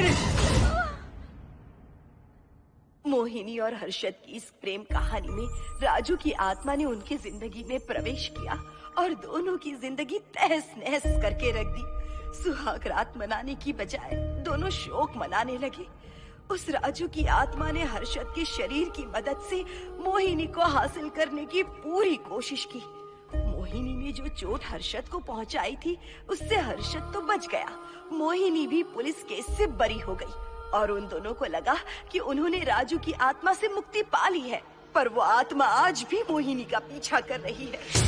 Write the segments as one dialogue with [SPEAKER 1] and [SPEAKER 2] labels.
[SPEAKER 1] छोड़।
[SPEAKER 2] मोहिनी और हर्षद की इस प्रेम कहानी में राजू की आत्मा ने उनकी जिंदगी में प्रवेश किया और दोनों की जिंदगी तहस नहस करके रख दी। सुहाग रात मनाने की बजाय दोनों शोक मनाने लगे। उस राजू की आत्मा ने हर्षद के शरीर की मदद से मोहिनी को हासिल करने की पूरी कोशिश की। मोहिनी ने जो चोट हर्षद को पहुंचाई थी उससे हर्षद तो बच गया, मोहिनी भी पुलिस केस से बरी हो गई और उन दोनों को लगा कि उन्होंने राजू की आत्मा से मुक्ति पा ली है, पर वो आत्मा आज भी मोहिनी का पीछा कर रही है।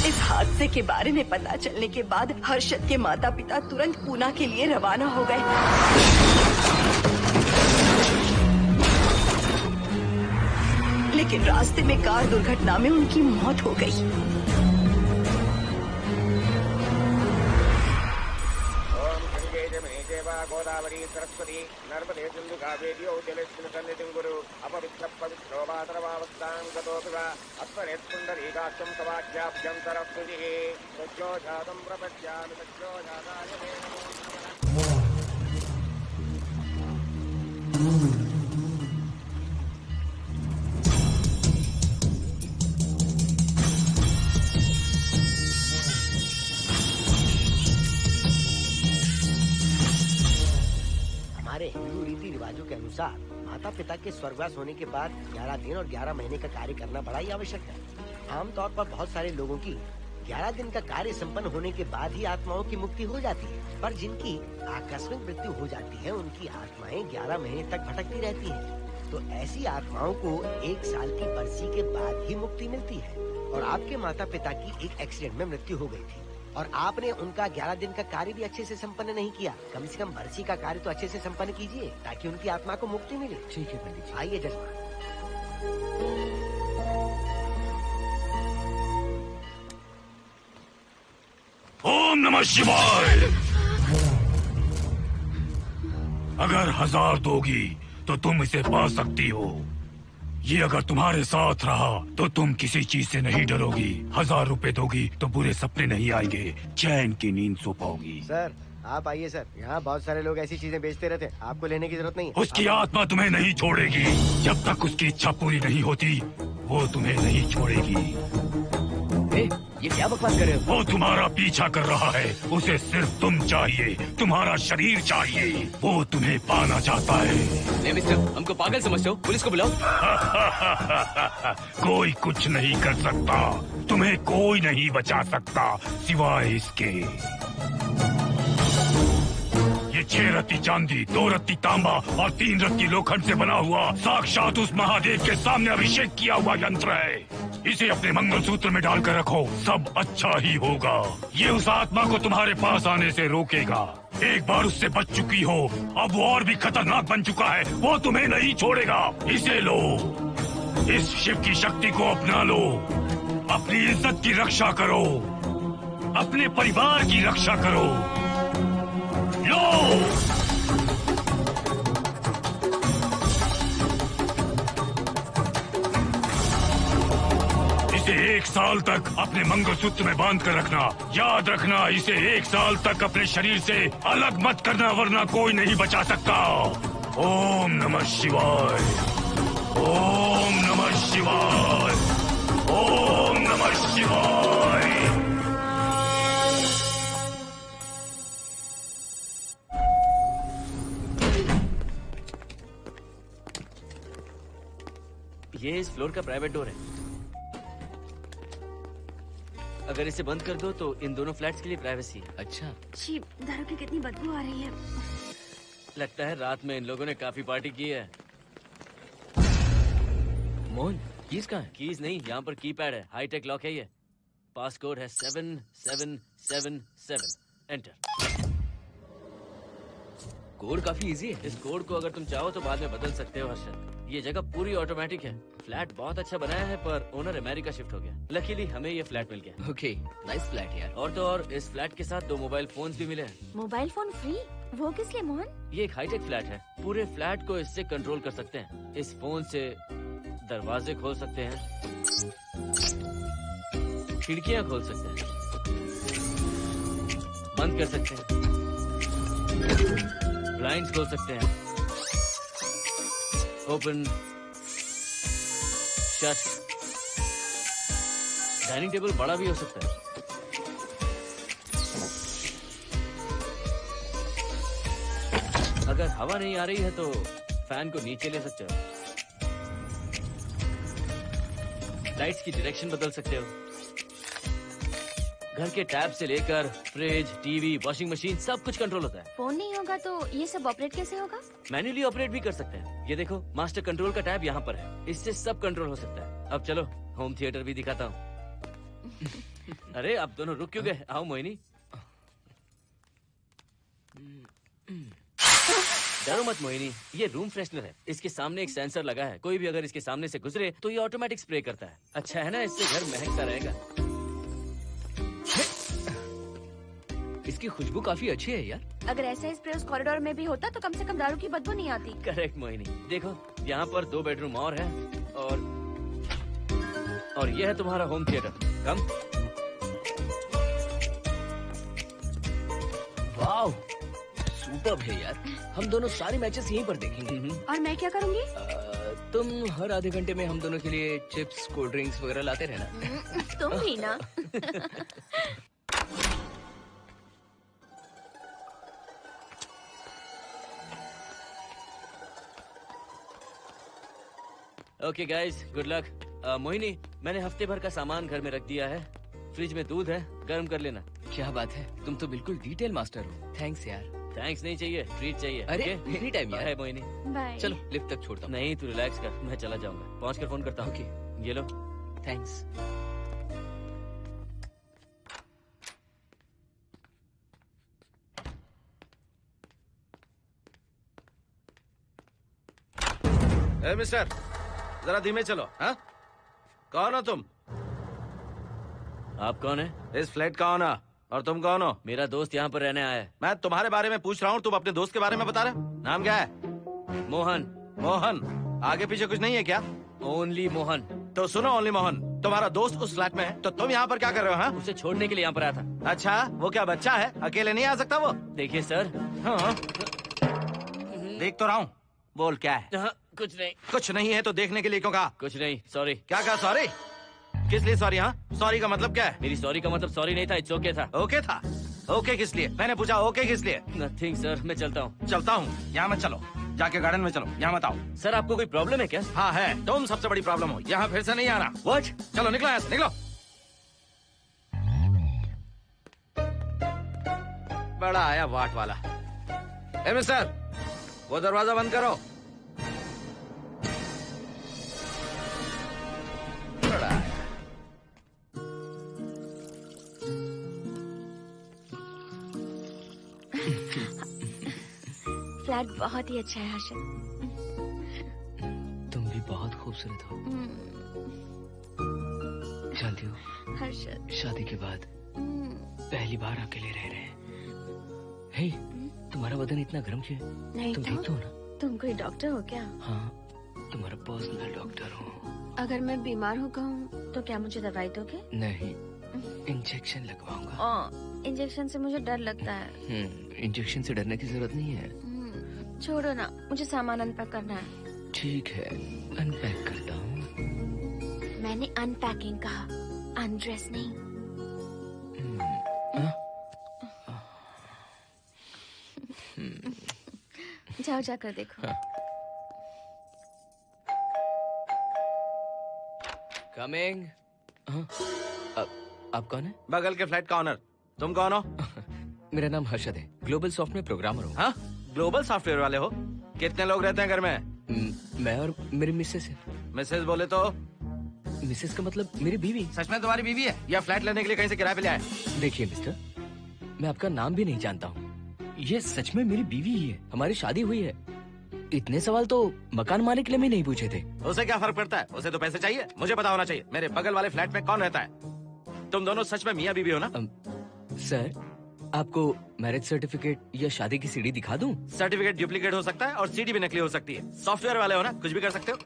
[SPEAKER 2] इस हादसे के बारे में पता चलने के बाद हर्षद के माता पिता तुरंत पूना के लिए रवाना हो गए। लेकिन रास्ते में कार दुर्घटना में उनकी मौत हो गई।
[SPEAKER 3] गोदावरी सरस्वती नर्मदे सिंधु कावेरी जलेस्मिन् सन्निधिं कुरु अपवित्र पवित्रो मातरवावस्थां गतोऽपि वा अस्मरेत्पुण्डरीकाक्षं सवाख्याभ्यं सरस्वतिः सज्जो जातं प्रपद्यामि सज्जो जाताय मे नमो नमः।
[SPEAKER 4] हमारे हिंदू रीति रिवाजों के अनुसार माता पिता के स्वर्गवास होने के बाद 11 दिन और 11 महीने का कार्य करना बड़ा ही आवश्यक है। आमतौर पर बहुत सारे लोगों की 11 दिन का कार्य संपन्न होने के बाद ही आत्माओं की मुक्ति हो जाती है, पर जिनकी आकस्मिक मृत्यु हो जाती है उनकी आत्माएं 11 महीने तक भटकती रहती है। तो ऐसी आत्माओं को 1 साल की बरसी के बाद ही मुक्ति मिलती है। और आपके माता पिता की एक एक्सीडेंट में मृत्यु हो गई थी और आपने उनका 11 दिन का कार्य भी अच्छे से संपन्न नहीं किया। कम से कम बरसी का कार्य तो अच्छे से संपन्न कीजिए ताकि उनकी आत्मा को मुक्ति मिले।
[SPEAKER 1] ठीक है पंडित जी।
[SPEAKER 4] आइए जजमान।
[SPEAKER 5] ओम नमः शिवाय। अगर 1000 दोगी तो तुम इसे पा सकती हो। ये अगर तुम्हारे साथ रहा तो तुम किसी चीज से नहीं डरोगी। 1000 रुपए दोगी तो बुरे सपने नहीं आएंगे, चैन की नींद सो पाओगी।
[SPEAKER 4] सर आप आइए सर, यहाँ बहुत सारे लोग ऐसी चीजें बेचते रहते हैं, आपको लेने की जरूरत नहीं।
[SPEAKER 5] उसकी आत्मा तुम्हें नहीं छोड़ेगी। जब तक उसकी इच्छा पूरी नहीं होती वो तुम्हें नहीं छोड़ेगी।
[SPEAKER 1] ये क्या बकवास कर रहे हो?
[SPEAKER 5] वो तुम्हारा पीछा कर रहा है, उसे सिर्फ तुम चाहिए, तुम्हारा शरीर चाहिए, वो तुम्हें पाना चाहता है।
[SPEAKER 1] नहीं मिस्टर, हमको पागल समझते हो? पुलिस को बुलाओ।
[SPEAKER 5] कोई कुछ नहीं कर सकता, तुम्हें कोई नहीं बचा सकता सिवाय इसके। ये 6 रत्ती चांदी, 2 रत्ती तांबा और 3 रत्ती लोखंड से बना हुआ साक्षात उस महादेव के सामने अभिषेक किया हुआ यंत्र है। इसे अपने मंगलसूत्र में डालकर रखो, सब अच्छा ही होगा। ये उस आत्मा को तुम्हारे पास आने से रोकेगा। एक बार उससे बच चुकी हो, अब वो और भी खतरनाक बन चुका है, वो तुम्हें नहीं छोड़ेगा। इसे लो, इस शिव की शक्ति को अपना लो, अपनी इज्जत की रक्षा करो, अपने परिवार की रक्षा करो। लो! इसे 1 साल तक अपने मंगलसूत्र में बांध कर रखना। याद रखना, इसे 1 साल तक अपने शरीर से अलग मत करना, वरना कोई नहीं बचा सकता। ओम नमः शिवाय, ओम नमः शिवाय, ओम नमः शिवाय।
[SPEAKER 1] ये इस फ्लोर का प्राइवेट डोर है। अगर इसे बंद कर दो तो इन दोनों फ्लैट्स के लिए प्राइवेसी है।
[SPEAKER 6] अच्छा,
[SPEAKER 2] छी, दारू की कितनी बदबू आ रही है।
[SPEAKER 1] लगता है रात में इन लोगों ने काफी पार्टी की है।
[SPEAKER 6] मोहन कीज कहाँ है?
[SPEAKER 1] कीज नहीं, यहाँ पर कीपैड है। हाईटेक लॉक है ये। पास कोड है 7777। एंटर।
[SPEAKER 6] कोड काफी इजी है।
[SPEAKER 1] इस कोड को अगर तुम चाहो तो बाद में बदल सकते हो हर्षद। ये जगह पूरी ऑटोमेटिक है। फ्लैट बहुत अच्छा बनाया है, पर ओनर अमेरिका शिफ्ट हो गया। लकीली हमें ये फ्लैट मिल गया।
[SPEAKER 6] ओके, नाइस फ्लैट यार।
[SPEAKER 1] और तो और इस फ्लैट के साथ 2 मोबाइल फोन्स भी मिले हैं।
[SPEAKER 2] Mobile phone free? वो किस लिए मोहन?
[SPEAKER 1] ये एक हाईटेक फ्लैट है। पूरे फ्लैट को इससे कंट्रोल कर सकते हैं। इस फोन से दरवाजे खोल सकते हैं, खिड़कियां खोल सकते हैं, बंद कर सकते हैं, ब्लाइंड्स खोल सकते हैं, ओपन, शट। डाइनिंग टेबल बड़ा भी हो सकता है। अगर हवा नहीं आ रही है तो फैन को नीचे ले सकते हो। लाइट्स की डायरेक्शन बदल सकते हो। घर के टैब से लेकर फ्रिज, टीवी, वॉशिंग मशीन सब कुछ कंट्रोल होता है।
[SPEAKER 2] फोन नहीं होगा तो ये सब ऑपरेट कैसे होगा?
[SPEAKER 1] मैन्युअली ऑपरेट भी कर सकते हैं। ये देखो, मास्टर कंट्रोल का टैब यहाँ पर है। इससे सब कंट्रोल हो सकता है। अब चलो होम थिएटर भी दिखाता हूँ। अरे आप दोनों रुक क्यों गए? आओ मोहिनी। डरो मत मोहिनी, ये रूम फ्रेशनर है। इसके सामने एक सेंसर लगा है। कोई भी अगर इसके सामने से गुजरे तो ये ऑटोमेटिक स्प्रे करता है। अच्छा है ना, इससे घर महकता रहेगा।
[SPEAKER 6] इसकी खुशबू काफी अच्छी है यार।
[SPEAKER 2] अगर ऐसा स्प्रे उस कॉरिडोर में भी होता तो कम से कम दारू की बदबू नहीं आती।
[SPEAKER 1] करेक्ट मोहिनी। देखो यहाँ पर 2 बेडरूम और है, और ये है तुम्हारा होम थिएटर। कम।
[SPEAKER 6] वाव, सुपर्ब है यार। हम दोनों सारे मैचेस यहीं पर देखेंगे।
[SPEAKER 2] और मैं क्या करूँगी?
[SPEAKER 6] तुम हर आधे घंटे में हम दोनों के लिए चिप्स, कोल्ड ड्रिंक्स वगैरह लाते रहना।
[SPEAKER 2] तुम भी ना।
[SPEAKER 1] Okay guys, good luck. Mohini, मैंने हफ्ते भर का सामान घर में रख दिया है। फ्रिज में दूध है, गर्म कर लेना।
[SPEAKER 6] क्या बात है, तुम तो बिल्कुल डिटेल मास्टर हो। थैंक्स यार।
[SPEAKER 1] थैंक्स नहीं चाहिए, ट्रीट चाहिए।
[SPEAKER 6] अरे,
[SPEAKER 1] okay?
[SPEAKER 6] एनी टाइम यार।
[SPEAKER 1] बाय मोहिनी।
[SPEAKER 2] बाय।
[SPEAKER 6] चलो लिफ्ट तक छोड़ता हूँ।
[SPEAKER 1] नहीं, तू रिलैक्स कर, मैं चला जाऊंगा। पहुंच कर फोन करता हूँ।
[SPEAKER 6] ओके,
[SPEAKER 1] ये लो।
[SPEAKER 6] थैंक्स।
[SPEAKER 7] ए मिस्टर, जरा धीमे चलो। हाँ, कौन हो तुम?
[SPEAKER 1] आप कौन है?
[SPEAKER 7] इस फ्लैट का ओनर। और तुम कौन हो?
[SPEAKER 1] मेरा दोस्त यहाँ पर रहने आया है।
[SPEAKER 7] मैं तुम्हारे बारे में पूछ रहा हूँ, तुम अपने दोस्त के बारे में बता रहे हो? नाम क्या है?
[SPEAKER 1] मोहन।
[SPEAKER 7] मोहन? आगे पीछे कुछ नहीं है क्या?
[SPEAKER 1] ओनली मोहन।
[SPEAKER 7] तो सुनो ओनली मोहन, तुम्हारा दोस्त उस फ्लैट में है, तो तुम यहाँ पर क्या कर रहे हो? हाँ?
[SPEAKER 1] उसे छोड़ने के लिए यहाँ पर आया था।
[SPEAKER 7] अच्छा, वो क्या बच्चा है? अकेले नहीं आ सकता वो?
[SPEAKER 1] देखिए सर।
[SPEAKER 7] हाँ, देख तो रहा हूँ। बोल क्या है?
[SPEAKER 1] हाँ, कुछ नहीं।
[SPEAKER 7] कुछ नहीं है तो देखने के लिए क्यों कहा?
[SPEAKER 1] कुछ नहीं, सॉरी।
[SPEAKER 7] क्या कहा? सॉरी? किस लिए सॉरी? हाँ, सॉरी का मतलब क्या है?
[SPEAKER 1] मेरी सॉरी का मतलब सॉरी नहीं था, इट्स ओके था।
[SPEAKER 7] ओके था? ओके किस लिए? मैंने पूछा ओके किस लिए?
[SPEAKER 1] नथिंग सर, मैं चलता हूँ।
[SPEAKER 7] चलता हूँ? यहाँ मत चलो, जाके गार्डन में चलो। यहाँ मत आओ।
[SPEAKER 1] सर आपको कोई प्रॉब्लम है क्या?
[SPEAKER 7] हाँ है, तुम सबसे बड़ी प्रॉब्लम हो। यहाँ फिर से नहीं आना।
[SPEAKER 1] व्हाट?
[SPEAKER 7] चलो निकलो यहाँ से, निकलो। बड़ा आया वाट वाला। ए मिस्टर, वो दरवाजा बंद करो।
[SPEAKER 8] फ्लैट बहुत ही अच्छा है हर्षद।
[SPEAKER 6] तुम भी बहुत खूबसूरत हो। जानती हो,
[SPEAKER 8] हर्षद,
[SPEAKER 6] शादी के बाद पहली बार अकेले रह रहे हैं। हे, तुम्हारा बदन इतना गर्म क्यों है?
[SPEAKER 8] नहीं
[SPEAKER 6] तुम
[SPEAKER 8] तो?
[SPEAKER 6] ठीक तो हो ना?
[SPEAKER 8] तुम कोई डॉक्टर हो क्या?
[SPEAKER 6] हाँ, तुम्हारा पर्सनल डॉक्टर हूँ।
[SPEAKER 8] अगर मैं बीमार हो गऊँ तो क्या मुझे दवाई दोगे?
[SPEAKER 6] नहीं, इंजेक्शन लगवाऊंगा।
[SPEAKER 8] इंजेक्शन से मुझे डर लगता है।
[SPEAKER 6] इंजेक्शन से डरने की जरूरत नहीं है।
[SPEAKER 8] छोड़ो ना, मुझे सामान अनपैक करना है।
[SPEAKER 6] ठीक है, अनपैक करता हूँ।
[SPEAKER 8] मैंने अनपैकिंग कहा, अनड्रेस नहीं। जाओ जाकर देखो।
[SPEAKER 6] कमिंग। आप कौन है?
[SPEAKER 7] बगल के फ्लैट का ऑनर। तुम कौन हो?
[SPEAKER 6] मेरा नाम हर्षद है, ग्लोबल सॉफ्टवेयर प्रोग्रामर हूँ।
[SPEAKER 7] हाँ, ग्लोबल सॉफ्टवेयर वाले हो? कितने लोग रहते हैं घर में?
[SPEAKER 6] मैं और मेरी मिसेस है।
[SPEAKER 7] मिसेस बोले तो?
[SPEAKER 6] मिसेस का मतलब मेरी बीवी।
[SPEAKER 7] सच में तुम्हारी बीवी है या फ्लैट लेने के लिए कहीं से किराए पे ले आए?
[SPEAKER 6] देखिए मिस्टर, मैं आपका नाम भी नहीं जानता हूँ। ये सच में मेरी बीवी ही है, हमारी शादी हुई है। इतने सवाल तो मकान मालिक ने भी नहीं पूछे थे।
[SPEAKER 7] उसे क्या फर्क पड़ता है? उसे तो पैसे चाहिए, मुझे पता होना चाहिए। मेरे बगल वाले फ्लैट में कौन रहता है? तुम दोनों सच में मियाँ बीवी हो ना?
[SPEAKER 6] सर, आपको मैरिज सर्टिफिकेट या शादी की सीडी दिखा दूं?
[SPEAKER 7] सर्टिफिकेट डुप्लीकेट हो सकता है और सीडी भी नकली हो सकती है। सॉफ्टवेयर वाले हो ना, कुछ भी कर सकते हो।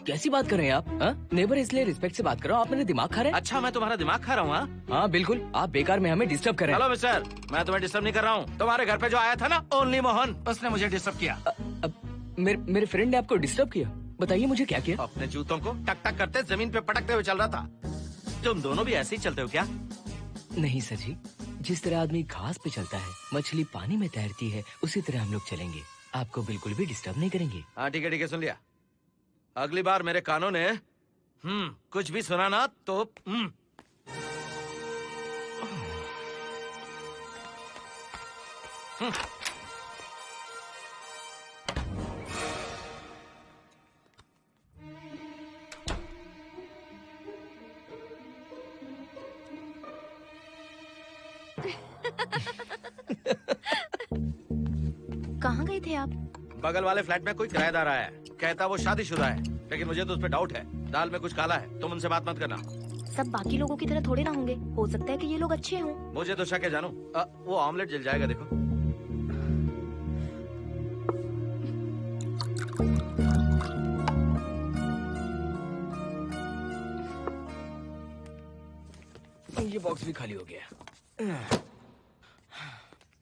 [SPEAKER 6] कैसी बात कर रहे हैं आप? नेबर, इसलिए रिस्पेक्ट से बात करो। आप मेरे दिमाग खा रहे हैं।
[SPEAKER 7] अच्छा, मैं तुम्हारा दिमाग खा रहा हूँ? हाँ
[SPEAKER 6] बिल्कुल, आप बेकार में हमें डिस्टर्ब कर रहे हैं।
[SPEAKER 7] हेलो मिस्टर, मैं तुम्हें डिस्टर्ब नहीं कर रहा हूँ। तुम्हारे घर पे जो आया था ना, ओनली मोहन, उसने मुझे डिस्टर्ब किया।
[SPEAKER 6] मेरे फ्रेंड ने आपको डिस्टर्ब किया? बताइए मुझे क्या किया?
[SPEAKER 7] अपने जूतों को टक टक करते जमीन पे पटकते हुए चल रहा था। तुम दोनों भी ऐसे ही चलते हो क्या?
[SPEAKER 6] नहीं सर जी, जिस तरह आदमी घास पे चलता है, मछली पानी में तैरती है, उसी तरह हम लोग चलेंगे। आपको बिल्कुल भी डिस्टर्ब नहीं करेंगे।
[SPEAKER 7] हाँ ठीक है, सुन लिया। अगली बार मेरे कानों ने कुछ भी सुना ना तो
[SPEAKER 8] कहाँ गए थे आप?
[SPEAKER 7] बगल वाले फ्लैट में कोई किराएदार आया है, कहता वो शादीशुदा है, लेकिन मुझे तो उस पर डाउट है। दाल में कुछ काला है, तुम उनसे बात मत करना।
[SPEAKER 8] सब बाकी लोगों की तरह थोड़े ना होंगे, हो सकता है कि ये लोग अच्छे हों।
[SPEAKER 7] मुझे तो शक है जानू। वो ऑमलेट जल जाएगा, देखो।
[SPEAKER 6] ये बॉक्स भी खाली हो गया।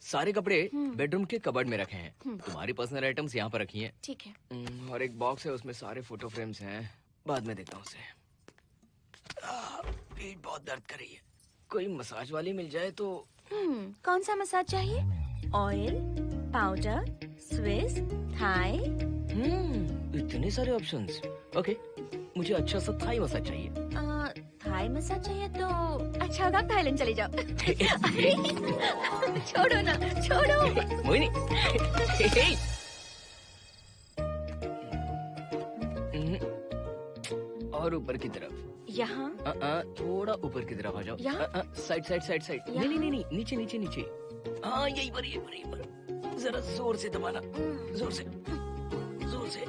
[SPEAKER 6] सारे कपड़े बेडरूम के कबर्ड में रखे हैं। तुम्हारी पर्सनल आइटम्स यहाँ पर रखी हैं।
[SPEAKER 8] ठीक है।
[SPEAKER 6] और एक बॉक्स है, उसमें सारे फोटो फ्रेम्स हैं। बाद में देता हूँ उसे। पीठ बहुत दर्द कर रही है, कोई मसाज वाली मिल जाए तो।
[SPEAKER 8] कौन सा मसाज चाहिए? Oil, powder, Swiss, Thai?
[SPEAKER 6] इतने सारे ऑप्शंस। ओके, मुझे अच्छा सा थाई मसाज चाहिए।
[SPEAKER 8] थाई मसाज चाहिए तो अच्छा होगा थाईलैंड चले जाओ। छोड़ो ना, छोड़ो।
[SPEAKER 6] मोहिनी। और ऊपर की तरफ।
[SPEAKER 8] यहाँ?
[SPEAKER 6] थोड़ा ऊपर की तरफ आ जाओ।
[SPEAKER 8] यहाँ?
[SPEAKER 6] Side side side side. नहीं नहीं नहीं, नीचे नीचे नीचे। हाँ यही पर, यही पर, यही पर। जरा जोर से दबाना, जोर से, जोर से।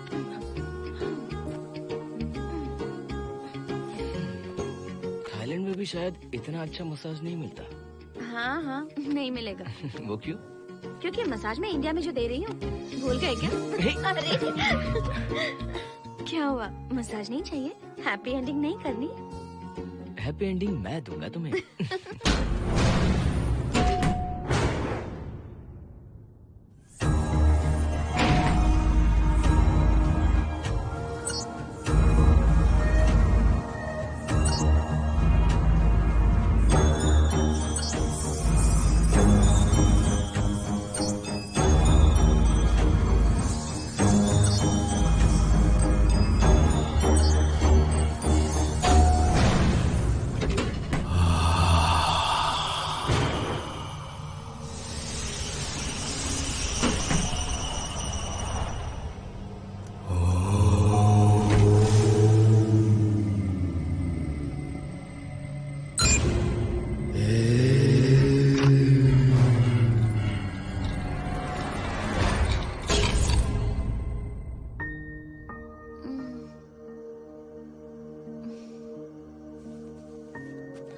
[SPEAKER 6] थाईलैंड में भी शायद इतना अच्छा मसाज नहीं मिलता।
[SPEAKER 8] हाँ हाँ, नहीं मिलेगा।
[SPEAKER 6] वो क्यों?
[SPEAKER 8] क्योंकि मसाज में इंडिया में जो दे रही हूँ, भूल गए क्या? अरे क्या हुआ, मसाज नहीं चाहिए? हैप्पी एंडिंग नहीं करनी?
[SPEAKER 6] हैप्पी एंडिंग मैं दूंगा तुम्हें।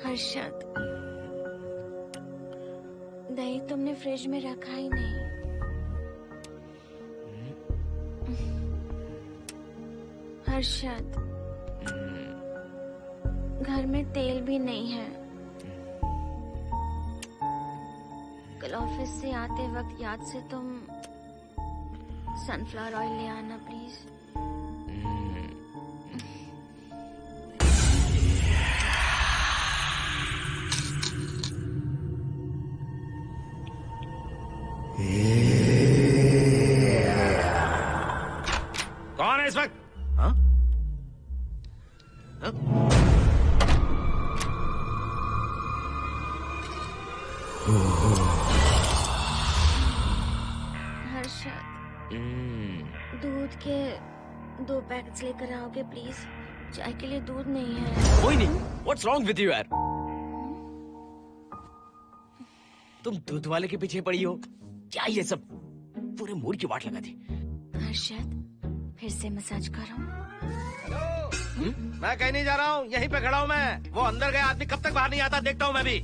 [SPEAKER 8] हर्षद, दही तुमने फ्रिज में रखा ही नहीं। हर्षद, घर में तेल भी नहीं है। कल ऑफिस से आते वक्त याद से तुम सनफ्लावर ऑयल ले आना प्लीज।
[SPEAKER 7] कौन है इस वक्त? हाँ? हाँ?
[SPEAKER 8] हर्षद, दूध के 2 पैकेट्स लेकर आओगे प्लीज? चाय के लिए दूध नहीं है।
[SPEAKER 6] Mohini, what's wrong with you यार? तुम दूध वाले के पीछे पड़ी हो क्या? ये सब पूरे मूड की वाट लगा दी।
[SPEAKER 8] हर्षद, फिर से मसाज करो।
[SPEAKER 7] मैं कहीं नहीं जा रहा हूँ, यहीं पे खड़ा हूँ मैं। वो अंदर गया आदमी कब तक बाहर नहीं आता, देखता हूँ मैं भी।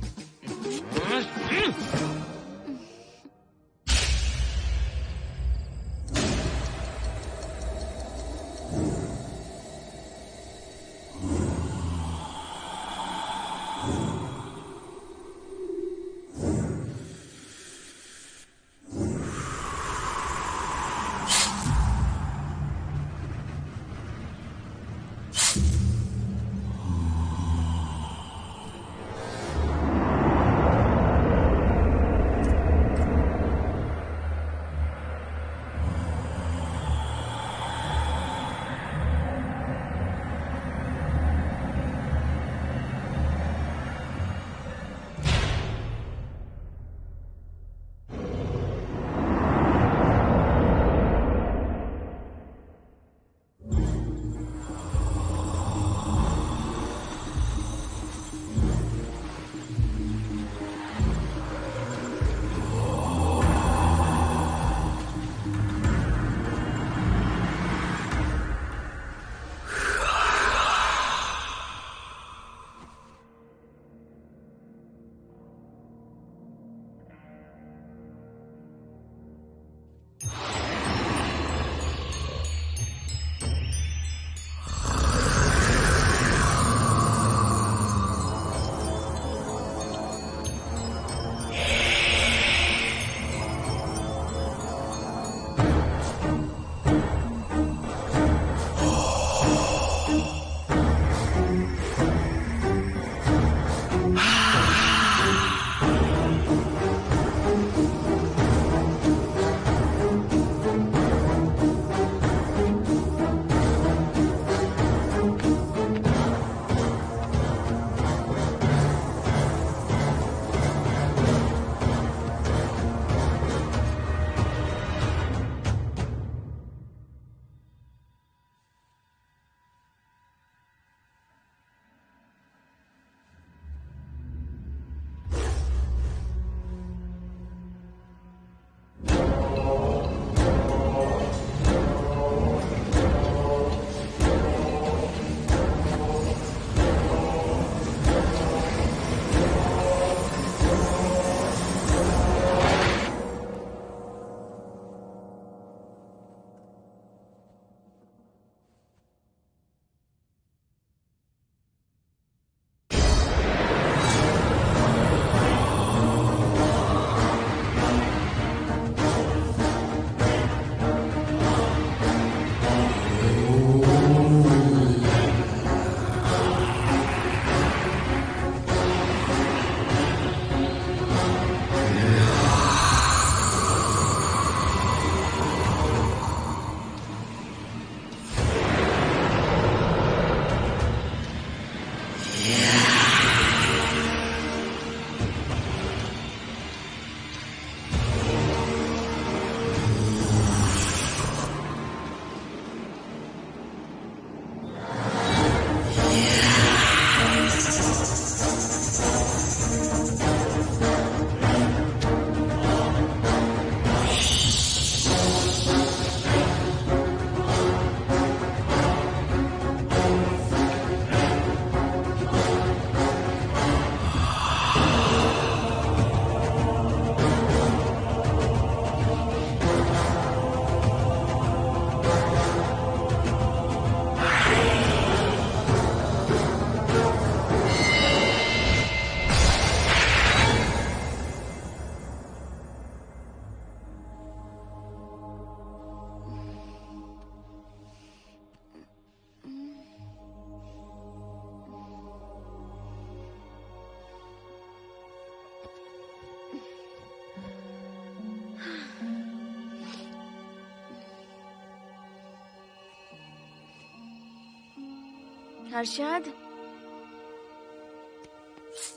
[SPEAKER 8] हर्षद,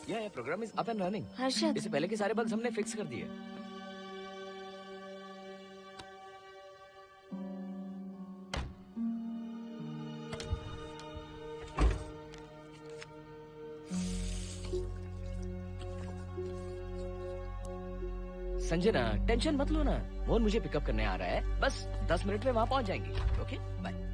[SPEAKER 6] ये program is up and running.
[SPEAKER 8] Harshad,
[SPEAKER 6] इससे पहले के सारे बग्स हमने फिक्स कर दिए। संजना, टेंशन मत लो ना। मोहन मुझे पिकअप करने आ रहा है, बस 10 मिनट में वहां पहुंच जाएंगे। Okay, bye.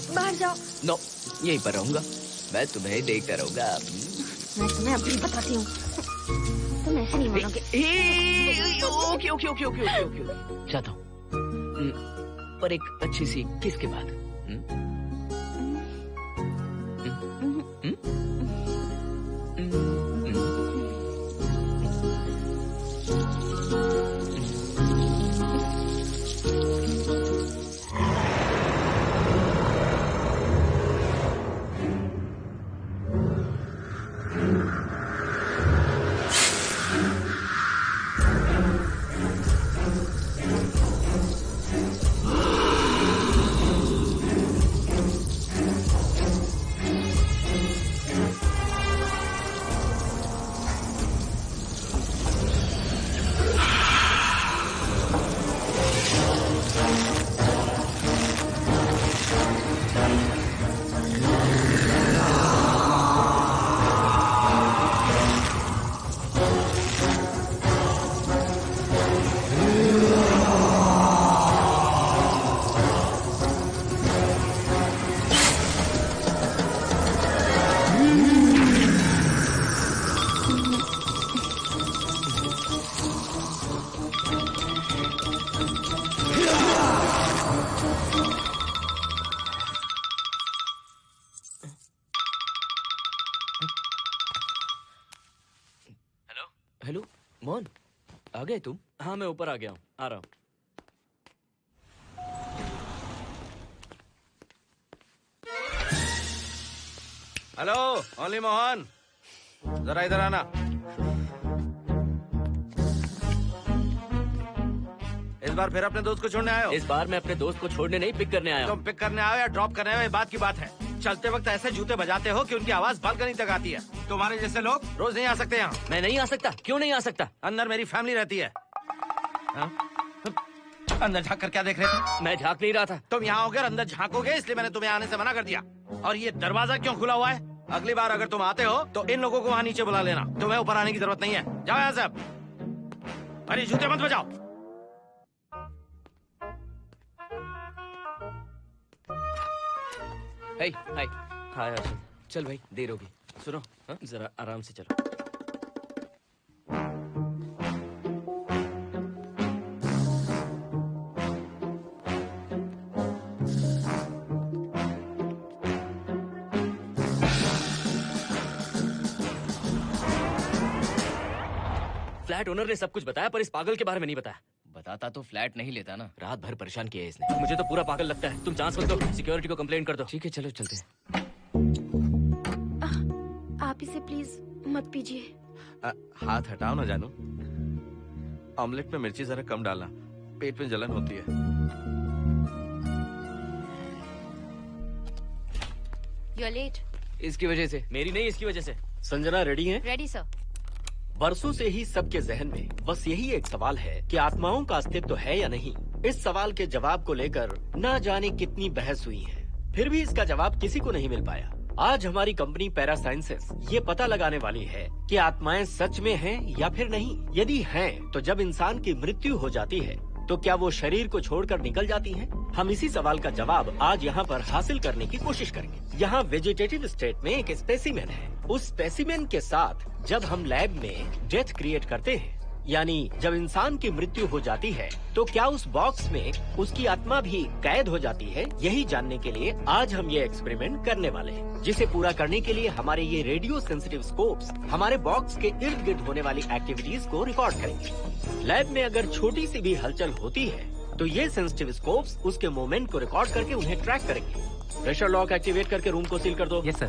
[SPEAKER 8] बाहर जाओ।
[SPEAKER 6] नो, यहीं पर रहूंगा। मैं तुम्हें देखता रहूंगा।
[SPEAKER 8] मैं तुम्हें अभी बताती हूँ। तुम ऐसे नहीं मानोगे।
[SPEAKER 6] Okay okay okay okay okay okay. जाता हूँ, पर एक अच्छी सी किस के बाद। हेलो मोहन, आ गए तुम?
[SPEAKER 1] हाँ, मैं ऊपर आ गया हूँ, आ रहा हूँ।
[SPEAKER 7] हेलो, ओनली मोहन, जरा इधर आना। इस बार फिर अपने दोस्त को छोड़ने आए हो?
[SPEAKER 1] इस बार मैं अपने दोस्त को छोड़ने नहीं, पिक करने आया हूँ।
[SPEAKER 7] तुम पिक करने आए हो या ड्रॉप करने आए हो, ये बात की बात है। चलते वक्त ऐसे जूते बजाते हो कि उनकी आवाज बालकनी तक आती है। तुम्हारे जैसे लोग रोज नहीं आ सकते यहाँ।
[SPEAKER 1] मैं नहीं आ सकता। क्यों नहीं आ सकता?
[SPEAKER 7] अंदर मेरी फैमिली रहती है। अंदर झाँक कर क्या देख रहे थे?
[SPEAKER 1] मैं झाँक नहीं रहा था।
[SPEAKER 7] तुम यहाँ होकर अंदर झाँकोगे, इसलिए मैंने तुम्हें आने से मना कर दिया। और ये दरवाजा क्यों खुला हुआ है? अगली बार अगर तुम आते हो तो इन लोगों को वहाँ नीचे बुला लेना। तुम्हें ऊपर आने की जरूरत नहीं है। जाओ यहाँ से अब। अरे जूते मत बजाओ।
[SPEAKER 6] हाय हाय।
[SPEAKER 1] हाय हर्षद।
[SPEAKER 6] चल भाई, देर होगी।
[SPEAKER 1] सुनो,
[SPEAKER 6] हाँ?
[SPEAKER 1] जरा आराम से चलो। फ्लैट ओनर ने सब कुछ बताया पर इस पागल के बारे में नहीं बताया।
[SPEAKER 6] बताता तो फ्लैट नहीं लेता ना। रात भर परेशान किया है इसने।
[SPEAKER 1] मुझे तो पूरा पागल लगता है। तुम चांस मत दो, सिक्योरिटी को कंप्लेंट कर दो।
[SPEAKER 6] ठीक है, चलो चलते हैं।
[SPEAKER 8] आप इसे प्लीज मत पीजिए।
[SPEAKER 7] हाथ हटाओ ना जानू। ऑमलेट में मिर्ची जरा कम डालना, पेट में जलन होती है।
[SPEAKER 8] You are late.
[SPEAKER 6] इसकी वजह से।
[SPEAKER 1] मेरी नहीं, इसकी वजह से।
[SPEAKER 9] संजना रेडी है?
[SPEAKER 8] Ready sir.
[SPEAKER 9] बरसों से ही सबके जहन में बस यही एक सवाल है कि आत्माओं का अस्तित्व है या नहीं। इस सवाल के जवाब को लेकर ना जाने कितनी बहस हुई है, फिर भी इसका जवाब किसी को नहीं मिल पाया। आज हमारी कंपनी पैरा साइंसेस ये पता लगाने वाली है कि आत्माएं सच में हैं या फिर नहीं। यदि हैं, तो जब इंसान की मृत्यु हो जाती है तो क्या वो शरीर को छोड़कर निकल जाती हैं? हम इसी सवाल का जवाब आज यहाँ पर हासिल करने की कोशिश करेंगे। यहाँ वेजिटेटिव स्टेट में एक स्पेसिमेन है। उस स्पेसिमेन के साथ जब हम लैब में डेथ क्रिएट करते हैं, यानी जब इंसान की मृत्यु हो जाती है, तो क्या उस बॉक्स में उसकी आत्मा भी कैद हो जाती है? यही जानने के लिए आज हम ये एक्सपेरिमेंट करने वाले हैं, जिसे पूरा करने के लिए हमारे ये रेडियो सेंसिटिव स्कोप्स हमारे बॉक्स के इर्द गिर्द होने वाली एक्टिविटीज को रिकॉर्ड करेंगे। लैब में अगर छोटी सी भी हलचल होती है तो ये सेंसिटिव स्कोप्स उसके मूवमेंट को रिकॉर्ड करके उन्हें ट्रैक करेंगे। प्रेशर लॉक एक्टिवेट करके रूम को सील कर दो।
[SPEAKER 10] Yes sir.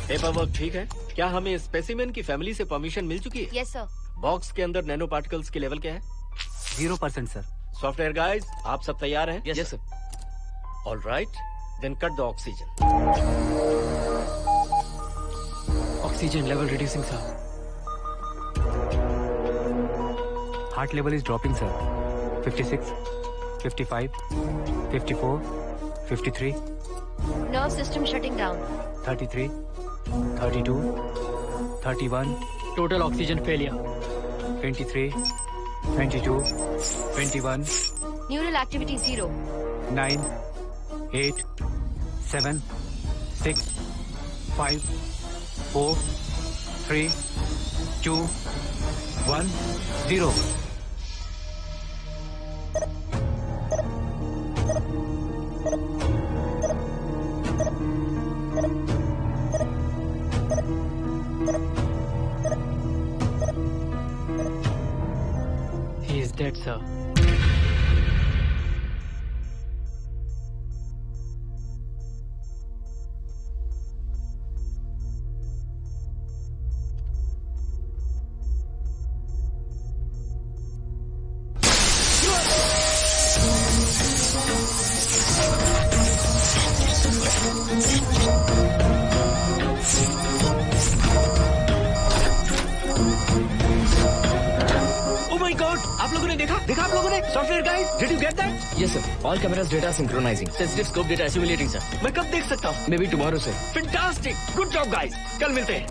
[SPEAKER 9] पेपर वर्क ठीक है? क्या हमें स्पेसिमेन की फैमिली से परमिशन मिल चुकी है?
[SPEAKER 8] Yes sir.
[SPEAKER 9] बॉक्स के अंदर नैनो पार्टिकल्स की लेवल क्या है?
[SPEAKER 10] 0% सर।
[SPEAKER 9] सॉफ्टवेयर गाइस, आप सब तैयार हैं?
[SPEAKER 6] Yes sir.
[SPEAKER 9] All right, then cut the oxygen.
[SPEAKER 10] Oxygen level reducing sir. Heart level is dropping sir. 56, 55, 54, 53,
[SPEAKER 8] nerve system shutting down.
[SPEAKER 10] 33, 32, 31, total oxygen failure. 23, 22, 21,
[SPEAKER 8] neural activity 0।
[SPEAKER 10] 9, 8, 7, 6, 5, 4, 3, 2, 1, 0। He is dead, sir.
[SPEAKER 9] आप लोगों ने देखा आप लोगों ने? Software guys, did you get that?
[SPEAKER 6] Yes sir, all cameras data synchronising.
[SPEAKER 1] Sensitive scope data simulating sir.
[SPEAKER 9] मैं कब देख सकता हूँ?
[SPEAKER 6] मे बी टुमारो से।
[SPEAKER 9] फैंटास्टिक, गुड जॉब गाइस, कल मिलते हैं।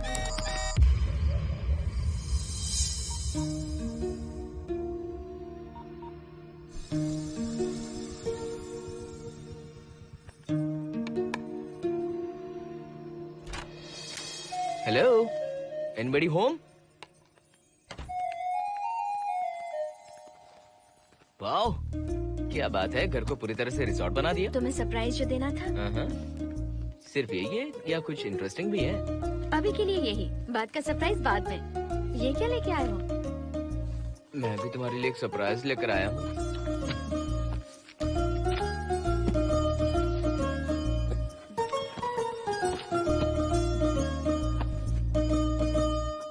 [SPEAKER 6] Hello, anybody home? वाओ, क्या बात है, घर को पूरी तरह से रिसोर्ट बना दिया।
[SPEAKER 8] तुम्हें सरप्राइज जो देना था।
[SPEAKER 6] सिर्फ यही है या कुछ इंटरेस्टिंग भी है?
[SPEAKER 8] अभी के लिए यही, बाद का सरप्राइज बाद में। ये क्या लेके आए हो?
[SPEAKER 6] मैं भी तुम्हारे लिए एक सरप्राइज लेकर आया हूँ।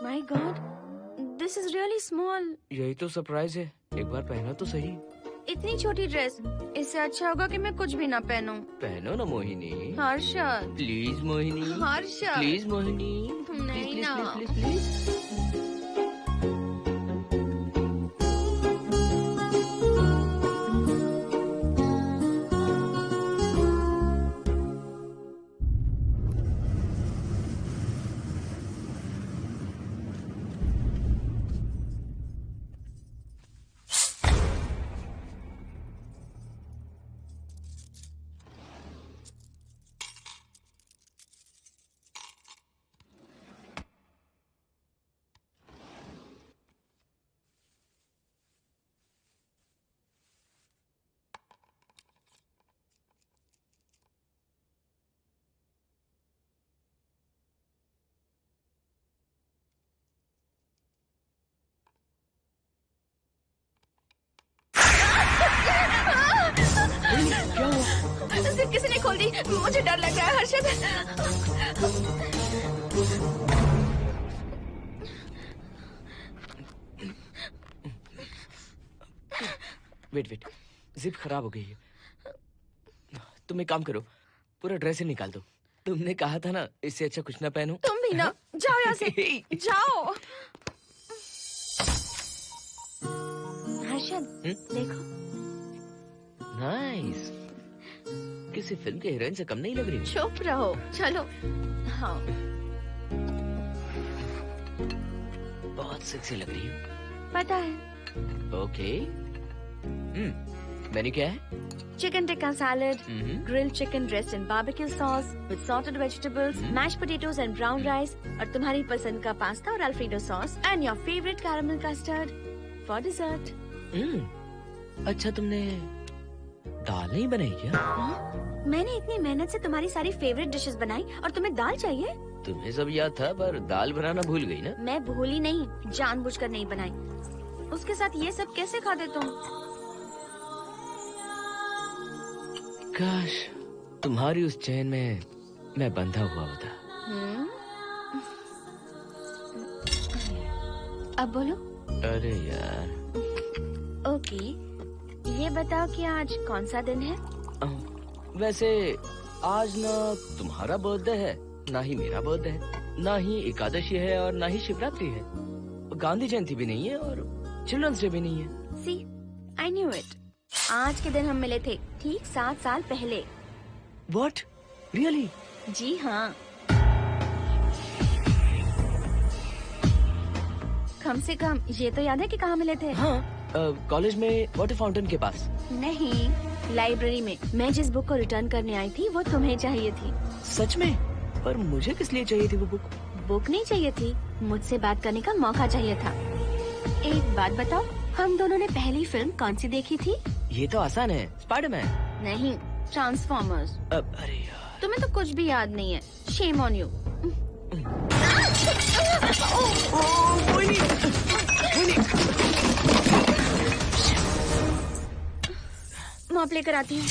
[SPEAKER 8] My god, this is really small.
[SPEAKER 6] यही तो सरप्राइज है, एक बार पहना तो सही।
[SPEAKER 8] इतनी छोटी ड्रेस, इससे अच्छा होगा कि मैं कुछ भी ना पहनूं।
[SPEAKER 6] पहनो ना मोहिनी।
[SPEAKER 8] हर्षद,
[SPEAKER 6] प्लीज मोहिनी।
[SPEAKER 8] हर्षद,
[SPEAKER 6] प्लीज मोहिनी।
[SPEAKER 8] नहीं ना।
[SPEAKER 6] Please please. क्या हुआ?
[SPEAKER 8] जिप किसी ने खोल दी, मुझे डर लग रहा है हर्षद।
[SPEAKER 6] वेट, जिप खराब हो गई है। तुम एक काम करो, पूरा ड्रेस ही निकाल दो। तुमने कहा था ना इससे अच्छा कुछ ना पहनो।
[SPEAKER 8] तुम भी ना, जाओ यहाँ से, जाओ। हर्षद, देखो।
[SPEAKER 6] नाइस। किसी फिल्म के हीरोइन से कम नहीं लग रही।
[SPEAKER 8] चुप रहो, चलो। हाँ।
[SPEAKER 6] बहुत सेक्सी लग रही हो।
[SPEAKER 8] पता है।
[SPEAKER 6] ओके। मेन्यू क्या है?
[SPEAKER 8] Chicken tikka salad, grilled chicken dressed in barbecue sauce with salted vegetables, mashed potatoes and brown rice, और तुम्हारी पसंद का पास्ता और alfredo sauce, and your favorite caramel custard for dessert.
[SPEAKER 6] अच्छा, तुमने दाल नहीं बनाई क्या?
[SPEAKER 8] मैंने इतनी मेहनत से तुम्हारी सारी फेवरेट डिशेस बनाई और तुम्हें दाल चाहिए?
[SPEAKER 6] तुम्हें सब याद था, पर दाल बनाना भूल गई ना?
[SPEAKER 8] मैं भूली नहीं, जानबूझकर नहीं बनाई। उसके साथ ये सब कैसे खाते तुम?
[SPEAKER 6] काश तुम्हारी उस चैन में मैं बंधा हुआ होता।
[SPEAKER 8] अब बोलो।
[SPEAKER 6] अरे यार।
[SPEAKER 8] ओके, ये बताओ कि आज कौन सा दिन है?
[SPEAKER 6] वैसे आज ना तुम्हारा बर्थडे है, ना ही मेरा बर्थडे है, ना ही एकादशी है और ना ही शिवरात्रि है, गांधी जयंती भी नहीं है और चिल्ड्रंस डे भी नहीं है।
[SPEAKER 8] सी, आई न्यू इट। आज के दिन हम मिले थे ठीक 7 साल पहले।
[SPEAKER 6] What? Really?
[SPEAKER 8] जी हाँ। कम से कम ये तो याद है कि कहाँ मिले थे?
[SPEAKER 6] हाँ, कॉलेज में वाटर फाउंटेन के पास।
[SPEAKER 8] नहीं, लाइब्रेरी में। मैं जिस बुक को रिटर्न करने आई थी वो तुम्हें चाहिए थी।
[SPEAKER 6] सच में? पर मुझे किस लिए चाहिए थी वो बुक?
[SPEAKER 8] बुक नहीं चाहिए थी, मुझसे बात करने का मौका चाहिए था। एक बात बताओ, हम दोनों ने पहली फिल्म कौन सी देखी थी?
[SPEAKER 6] ये तो आसान है, स्पाइडरमैन।
[SPEAKER 8] नहीं, ट्रांसफॉर्मर्स।
[SPEAKER 6] अरे यार,
[SPEAKER 8] तुम्हें तो कुछ भी याद नहीं है। Shame on you. मॉप लेकर आती हूँ।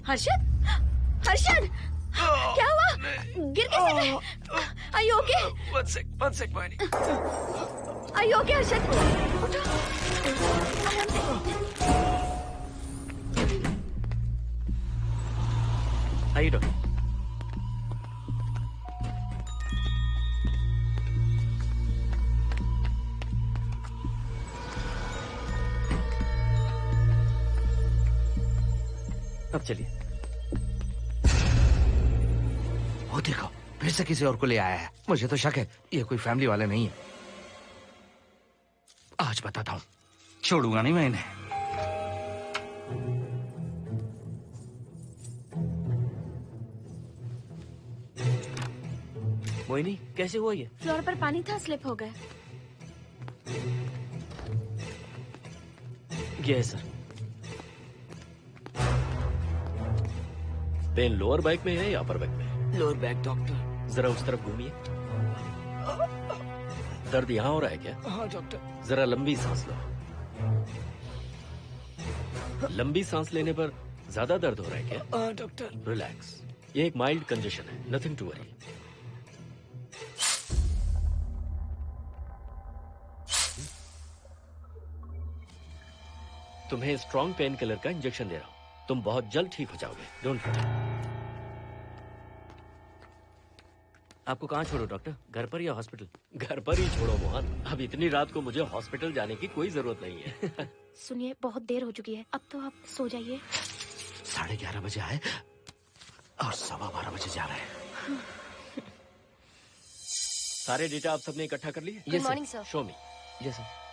[SPEAKER 8] हर्षद, हर्षद, क्या हुआ? गिर कैसे गए? Are you okay?
[SPEAKER 6] One sec, Moini.
[SPEAKER 8] Are you okay, Harshad? उठो, आराम से।
[SPEAKER 6] आइए डॉक्टर। अब चलिए।
[SPEAKER 7] वो देखो, फिर से किसी और को ले आया है। मुझे तो शक है ये कोई फैमिली वाले नहीं है। आज बताता हूँ, छोड़ूंगा नहीं मैं इन्हें।
[SPEAKER 6] मोहिनी, कैसे हुआ ये?
[SPEAKER 8] फ्लोर पर पानी था, स्लिप हो गए।
[SPEAKER 6] ये है सर।
[SPEAKER 9] पेन लोअर बैक में है या अपर बैक में?
[SPEAKER 6] Lower back doctor.
[SPEAKER 9] जरा उस तरफ घूमिए। दर्द यहाँ हो रहा है क्या?
[SPEAKER 6] हाँ डॉक्टर।
[SPEAKER 9] जरा लंबी सांस लो। लंबी सांस लेने पर ज्यादा दर्द हो रहा है क्या?
[SPEAKER 6] हाँ डॉक्टर।
[SPEAKER 9] रिलैक्स, ये एक माइल्ड कंजेशन है, नथिंग टू वरी। तुम्हें स्ट्रॉन्ग पेन किलर का इंजेक्शन दे रहा हूं, तुम बहुत जल्द ठीक हो जाओगे, डोंट वरी।
[SPEAKER 1] आपको कहाँ छोड़ो डॉक्टर, घर पर या हॉस्पिटल?
[SPEAKER 9] घर पर ही छोड़ो मोहन, अब इतनी रात को मुझे हॉस्पिटल जाने की कोई जरूरत नहीं है।
[SPEAKER 8] सुनिए, बहुत देर हो चुकी है, अब तो आप सो जाइए।
[SPEAKER 7] 11:30 बजे आए और 12:15 बजे जा रहे हैं।
[SPEAKER 9] सारे डेटा आप सबने इकट्ठा कर लिए?
[SPEAKER 8] Good morning sir.
[SPEAKER 9] Show me.
[SPEAKER 6] Yes sir.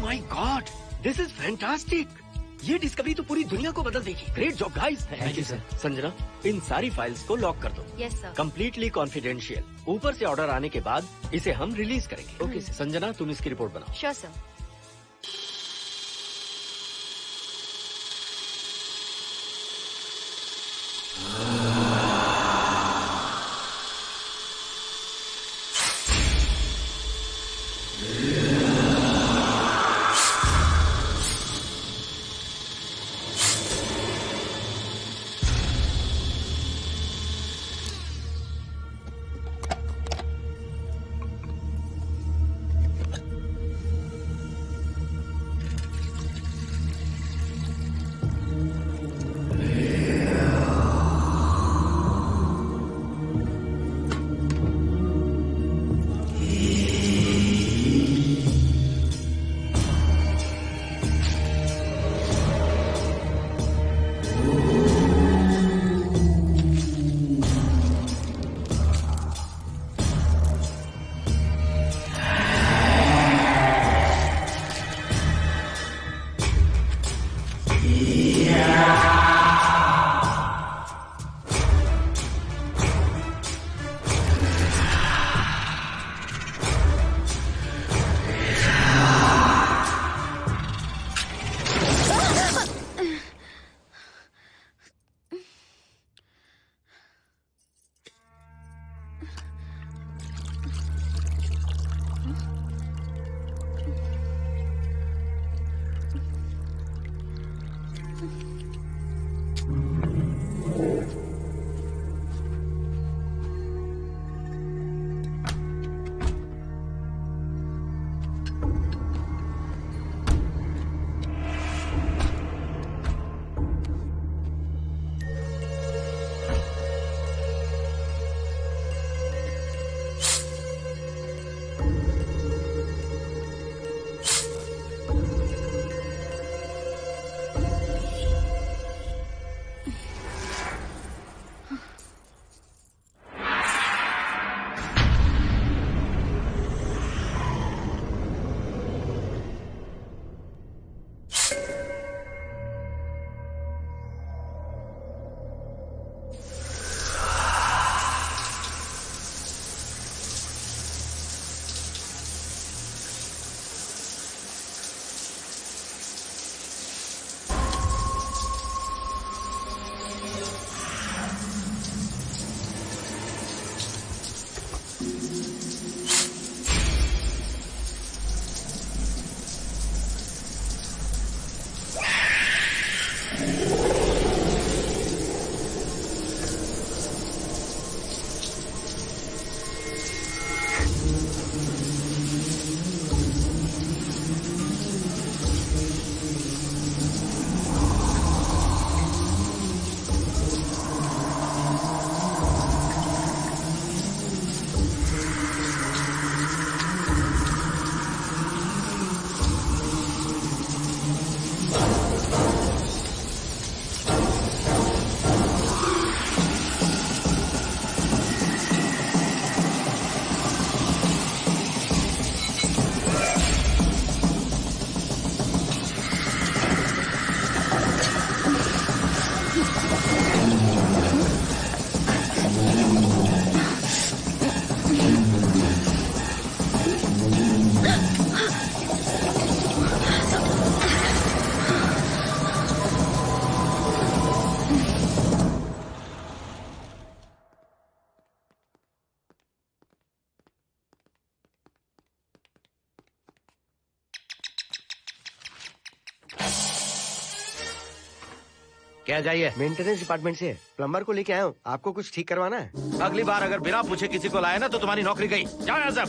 [SPEAKER 9] My god, this is fantastic. ये डिस्कवरी तो पूरी दुनिया को बदल देगी। Great job guys.
[SPEAKER 6] Thank you sir.
[SPEAKER 9] Sanjana, इन सारी फाइल्स को लॉक कर दो।
[SPEAKER 8] Yes sir.
[SPEAKER 9] Completely confidential. ऊपर से ऑर्डर आने के बाद इसे हम रिलीज करेंगे।
[SPEAKER 6] Okay sir.
[SPEAKER 9] संजना, तुम इसकी रिपोर्ट बनाओ।
[SPEAKER 8] Sure sir.
[SPEAKER 7] क्या चाहिए?
[SPEAKER 4] मेंटेनेंस डिपार्टमेंट से प्लम्बर को लेके आया हूँ। आपको कुछ ठीक करवाना है?
[SPEAKER 7] अगली बार अगर बिना पूछे किसी को लाए ना तो तुम्हारी नौकरी गई। जाओ यहाँ सब।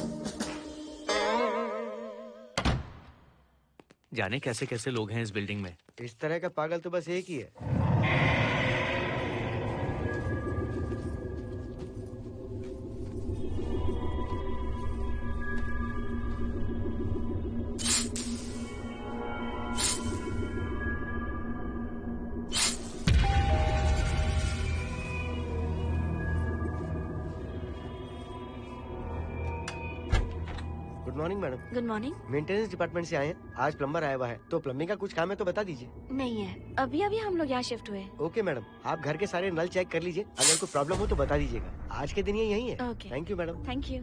[SPEAKER 1] जाने कैसे कैसे लोग हैं इस बिल्डिंग में।
[SPEAKER 4] इस तरह का पागल तो बस एक ही है। Good morning madam.
[SPEAKER 8] Good morning.
[SPEAKER 4] Maintenance department से आए हैं। आज प्लम्बर आया हुआ है, तो प्लम्बिंग का कुछ काम है तो बता दीजिए।
[SPEAKER 8] नहीं है, अभी अभी हम लोग यहाँ शिफ्ट हुए।
[SPEAKER 4] ओके मैडम, आप घर के सारे नल चेक कर लीजिए, अगर कोई प्रॉब्लम हो तो बता दीजिएगा। आज के दिन ये यही है।
[SPEAKER 8] Okay.
[SPEAKER 4] Thank you madam.
[SPEAKER 8] Thank you.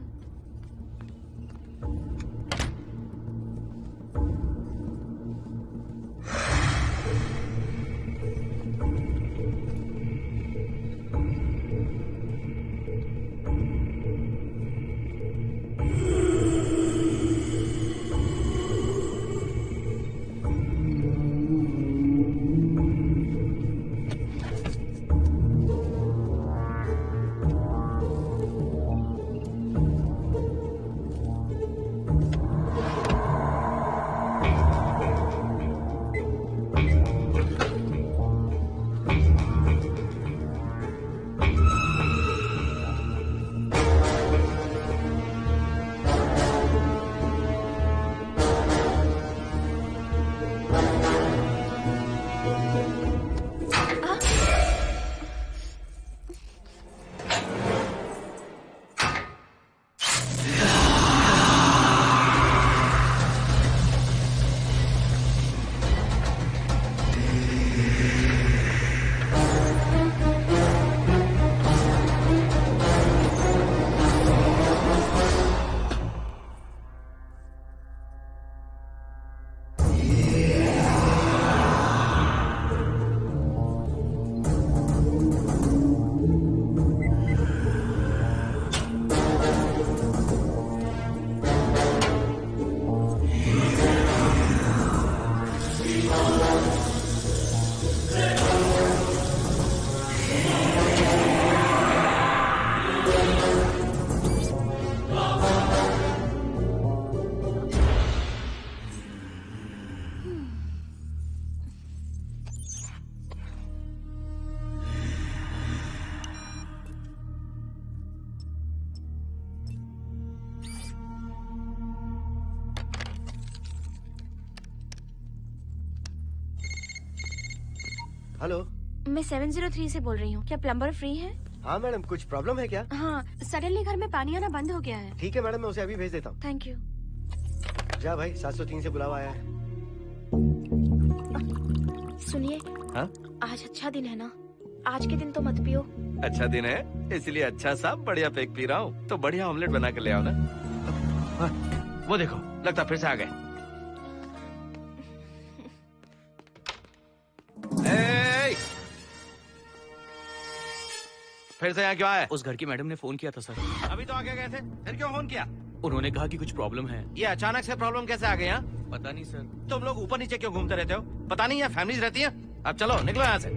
[SPEAKER 4] Hello,
[SPEAKER 8] मैं 703 से बोल रही हूँ। क्या प्लम्बर फ्री है?
[SPEAKER 4] हाँ मैडम, कुछ प्रॉब्लम है क्या?
[SPEAKER 8] हाँ, सडनली घर में पानी आना बंद हो गया है।
[SPEAKER 4] ठीक है मैडम, मैं उसे अभी भेज देता हूँ।
[SPEAKER 8] Thank you.
[SPEAKER 4] जा भाई, 703 से बुलावा आया है।
[SPEAKER 8] सुनिए,
[SPEAKER 7] हाँ?
[SPEAKER 8] आज अच्छा दिन है ना? आज के दिन तो मत पियो।
[SPEAKER 7] अच्छा दिन है, इसलिए अच्छा सा बढ़िया पेक पी रहा हूँ। तो बढ़िया ऑमलेट बना के ले आओ ना। वो देखो, लगता फिर से आ गए। फिर से यहाँ क्यों आए?
[SPEAKER 1] उस घर की मैडम ने फोन किया था सर।
[SPEAKER 7] अभी तो आगे गए थे, फिर क्यों फोन किया?
[SPEAKER 1] उन्होंने कहा कि कुछ प्रॉब्लम है।
[SPEAKER 7] ये अचानक से प्रॉब्लम कैसे आ गई यहाँ?
[SPEAKER 1] पता नहीं सर।
[SPEAKER 7] तुम लोग ऊपर नीचे क्यों घूमते रहते हो? पता नहीं है फैमिलीज रहती है। अब चलो निकलो यहाँ से।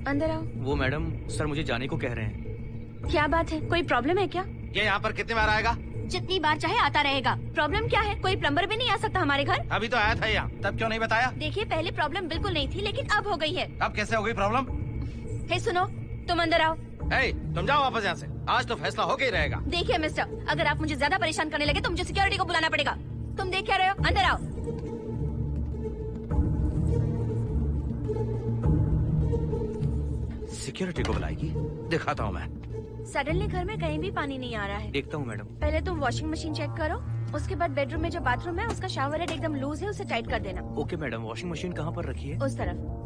[SPEAKER 8] अंदर आओ।
[SPEAKER 1] वो मैडम सर मुझे जाने को कह रहे हैं।
[SPEAKER 8] क्या बात है, कोई प्रॉब्लम है क्या?
[SPEAKER 7] ये यहाँ पर कितनी बार आएगा?
[SPEAKER 8] जितनी बार चाहे आता रहेगा। प्रॉब्लम क्या है? कोई प्लम्बर भी नहीं आ सकता हमारे घर?
[SPEAKER 7] अभी तो आया था यहाँ, तब क्यों नहीं बताया?
[SPEAKER 8] देखिए, पहले प्रॉब्लम बिल्कुल नहीं थी, लेकिन अब हो गई है।
[SPEAKER 7] अब कैसे हो गई प्रॉब्लम?
[SPEAKER 8] हे सुनो, तुम अंदर आओ।
[SPEAKER 7] तुम जाओ वापस यहाँ से। आज तो फैसला होके ही रहेगा।
[SPEAKER 8] देखिए मिस्टर, अगर आप मुझे ज्यादा परेशान करने लगे तो मुझे सिक्योरिटी को बुलाना पड़ेगा। तुम देख क्या रहे हो? अंदर आओ।
[SPEAKER 7] सिक्योरिटी को बुलाएगी? दिखाता हूँ मैं।
[SPEAKER 8] सडनली घर में कहीं भी पानी नहीं आ रहा है।
[SPEAKER 1] देखता हूँ मैडम।
[SPEAKER 8] पहले तुम वॉशिंग मशीन चेक करो, उसके बाद बेडरूम में जो बाथरूम है उसका शावर हेड एकदम लूज है, उसे टाइट कर देना।
[SPEAKER 1] Okay madam. वॉशिंग मशीन कहाँ पर रखी है?
[SPEAKER 8] उस तरफ।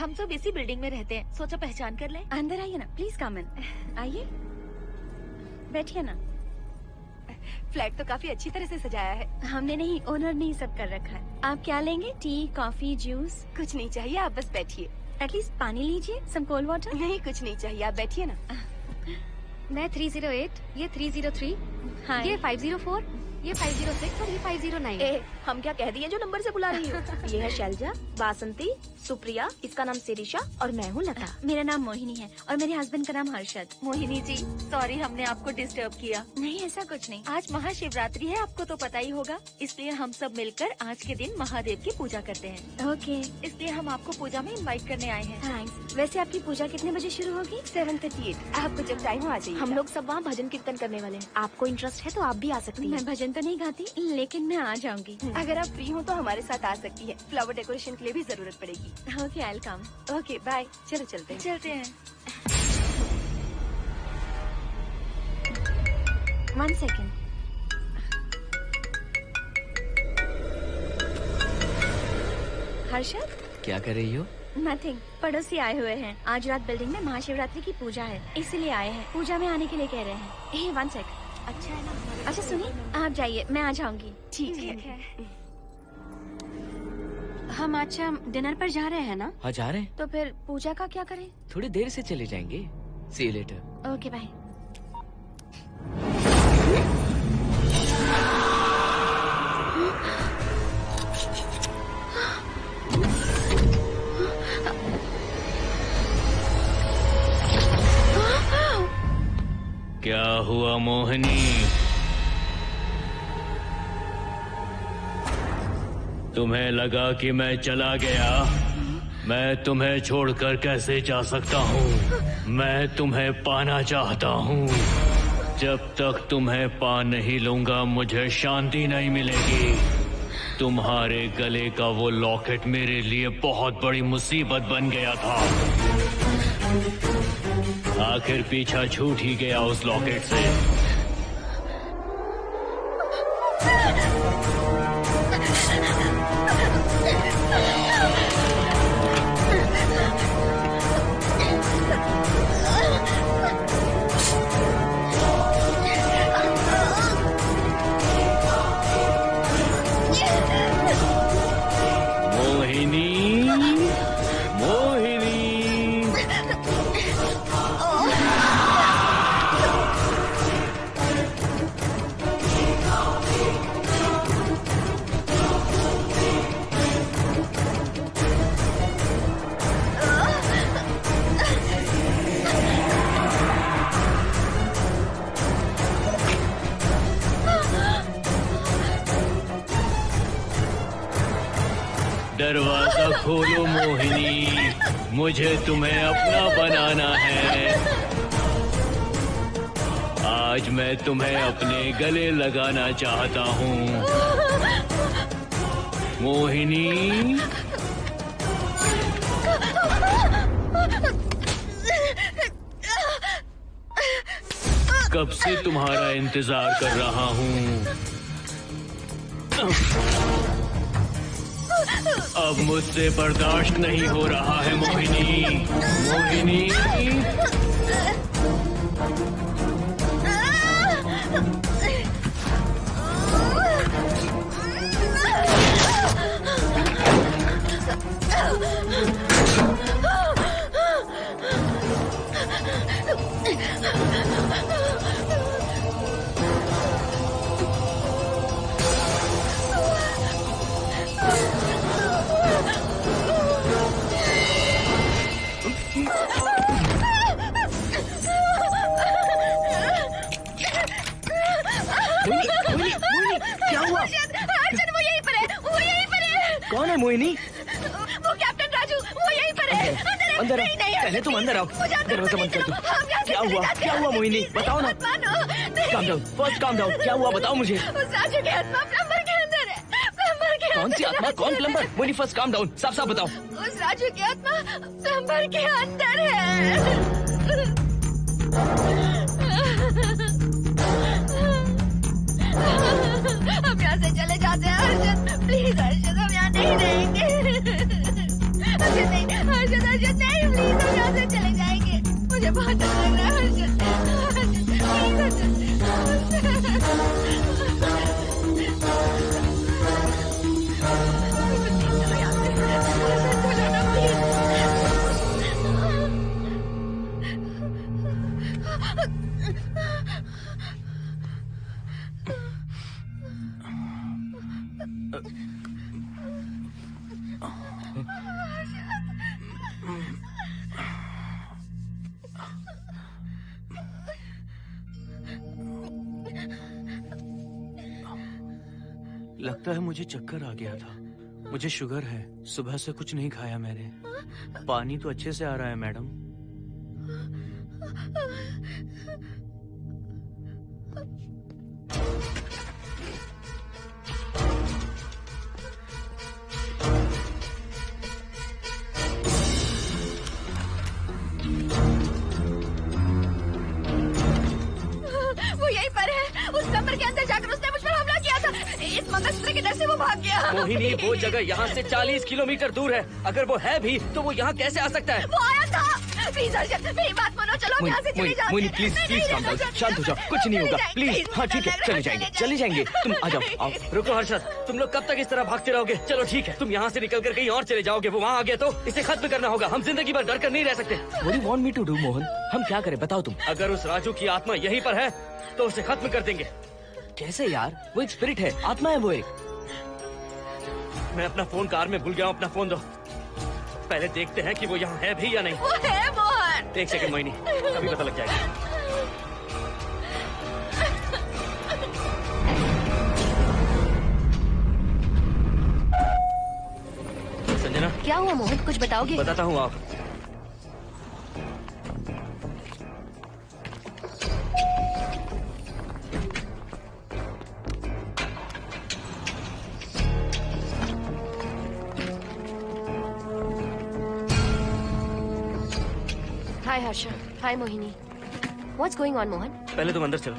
[SPEAKER 8] हम सब इसी बिल्डिंग में रहते हैं, सोचा पहचान कर लें। अंदर आइए ना, प्लीज कम इन। आइए, बैठिए ना।
[SPEAKER 2] फ्लैट तो काफी अच्छी तरह से सजाया है।
[SPEAKER 8] हमने नहीं, ओनर ने ही सब कर रखा है। आप क्या लेंगे? T, coffee, juice?
[SPEAKER 2] कुछ नहीं चाहिए, आप बस बैठिए।
[SPEAKER 8] एटलीस्ट पानी लीजिए, सम कोल्ड वाटर।
[SPEAKER 2] नहीं, कुछ नहीं चाहिए, आप बैठिए ना।
[SPEAKER 11] मैं 308, ये 303,
[SPEAKER 8] हाँ,
[SPEAKER 11] ये 504, ये 506 और ये 509।
[SPEAKER 8] हम क्या कह दिए जो नंबर से बुला रही हो? ये है शैलजा, बासंती, सुप्रिया, इसका नाम शिरीषा और मैं हूँ लता। मेरा नाम मोहिनी है और मेरे हस्बैंड का नाम हर्षद। मोहिनी जी, सॉरी हमने आपको डिस्टर्ब किया। नहीं, ऐसा कुछ नहीं। आज महाशिवरात्रि है, आपको तो पता ही होगा, इसलिए हम सब मिलकर आज के दिन महादेव की पूजा करते हैं। ओके, इसलिए हम आपको पूजा में इनवाइट करने आए हैं। थैंक्स। वैसे आपकी पूजा कितने बजे शुरू होगी?
[SPEAKER 2] 7:38। आपको जब टाइम हो आ जाइए।
[SPEAKER 8] हम लोग सब वहाँ भजन कीर्तन करने वाले हैं। आपको इंटरेस्ट है तो आप भी आ सकती हैं। मैं भजन तो नहीं गाती, लेकिन मैं आ जाऊंगी।
[SPEAKER 2] अगर आप फ्री हो तो हमारे साथ आ सकती है। फ्लावर डेकोरेशन के लिए भी जरूरत पड़ेगी।
[SPEAKER 8] Okay, I will come.
[SPEAKER 2] Okay, bye. चलो चलते हैं।
[SPEAKER 8] चलते हैं। 1 सेकेंड। हर्षद,
[SPEAKER 6] क्या कर रही हो?
[SPEAKER 8] नथिंग। पड़ोसी आए हुए हैं। आज रात बिल्डिंग में महाशिवरात्रि की पूजा है, इसीलिए आए हैं। पूजा में आने के लिए कह रहे हैं। 1 सेकेंड। अच्छा है ना? अच्छा सुनिए, आप जाइए, मैं आ जाऊंगी।
[SPEAKER 2] ठीक है।
[SPEAKER 8] हम अच्छा डिनर पर जा रहे हैं ना?
[SPEAKER 6] हाँ, जा रहे हैं।
[SPEAKER 8] तो फिर पूजा का क्या करें?
[SPEAKER 6] थोड़ी देर से चले जाएंगे। See you later.
[SPEAKER 8] Okay, bye.
[SPEAKER 5] क्या हुआ मोहिनी? तुम्हें लगा कि मैं चला गया? मैं तुम्हें छोड़कर कैसे जा सकता हूँ? मैं तुम्हें पाना चाहता हूँ। जब तक तुम्हें पा नहीं लूंगा मुझे शांति नहीं मिलेगी। तुम्हारे गले का वो लॉकेट मेरे लिए बहुत बड़ी मुसीबत बन गया था। आखिर पीछा छूट ही गया उस लॉकेट से। दरवाजा खोलो मोहिनी, मुझे तुम्हें अपना बनाना है। आज मैं तुम्हें अपने गले लगाना चाहता हूँ मोहिनी। कब से तुम्हारा इंतजार कर रहा हूँ। अब मुझसे बर्दाश्त नहीं हो रहा है मोहिनी। मोहिनी
[SPEAKER 6] कौन है मोहिनी?
[SPEAKER 2] वो कैप्टन राजू, वो यहीं पर है।
[SPEAKER 6] अंदर आओ, पहले तुम अंदर आओ। दरवाजा बंद कर दो। क्या हुआ? क्या हुआ मोहिनी? बताओ ना। Calm down, first calm down. क्या हुआ बताओ मुझे।
[SPEAKER 2] उस राजू की आत्मा प्लम्बर के अंदर है। प्लम्बर के
[SPEAKER 6] कौन सी आत्मा? कौन plumber? Mohini first calm down, साफ साफ बताओ।
[SPEAKER 2] उस राजू की आत्मा प्लम्बर के अंदर है। हम यहाँ से चले जाते हैं हर्षद, प्लीज हर्षद, हम यहाँ नहीं रहेंगे। हर्षद नहीं, हर्षद
[SPEAKER 8] हर्षद हर्षद नहीं, प्लीज हम यहाँ से चले जाएंगे, मुझे बहुत डर लग रहा है हर्षद,
[SPEAKER 12] लगता है मुझे चक्कर आ गया था। मुझे शुगर है, सुबह से कुछ नहीं खाया मैंने। पानी तो अच्छे से आ रहा है मैडम।
[SPEAKER 8] वो यहीं पर है, उस कमरे के अंदर जाकर उसने मुझ पर हमला किया था। इस मंगलसूत्र के डर से वो भाग गया।
[SPEAKER 1] मोहिनी, वो जगह यहाँ से 40 किलोमीटर दूर है। अगर वो है भी तो वो यहाँ कैसे आ सकता है?
[SPEAKER 8] वो आया था। प्लीज हर्षद, मेरी बात मानो, चलो हम यहाँ से चले जाते हैं।
[SPEAKER 6] Mohini please please calm down, शांत हो जाओ, कुछ नहीं होगा प्लीज। हाँ ठीक है, चले जाएंगे, तुम आ जाओ। आओ।
[SPEAKER 1] रुको हर्षद, तुम लोग कब तक इस तरह भागते रहोगे? चलो ठीक है, तुम यहाँ से निकल कर कहीं और चले जाओगे। वो वहाँ आ गया तो इसे खत्म करना होगा। हम जिंदगी भर डर कर नहीं रह सकते।
[SPEAKER 6] What do you want me to do, Mohan? हम क्या करें बताओ तुम।
[SPEAKER 1] अगर उस राजू की आत्मा यहीं पर है तो उसे खत्म कर देंगे।
[SPEAKER 6] कैसे यार? वो एक स्पिरिट है, आत्मा है वो एक।
[SPEAKER 1] मैं अपना फोन कार में भूल गया हूँ, अपना फोन दो। पहले देखते हैं कि वो यहाँ है भी या नहीं।
[SPEAKER 8] वो है मोहन।
[SPEAKER 1] एक सेकंड मोहिनी, अभी पता लग जाएगा। संजना,
[SPEAKER 11] क्या हुआ मोहन, कुछ बताओगे?
[SPEAKER 1] बताता हूँ आप।
[SPEAKER 11] हाय हर्षा, हाय Mohini. What's going on, Mohan?
[SPEAKER 1] पहले तुम अंदर चलो।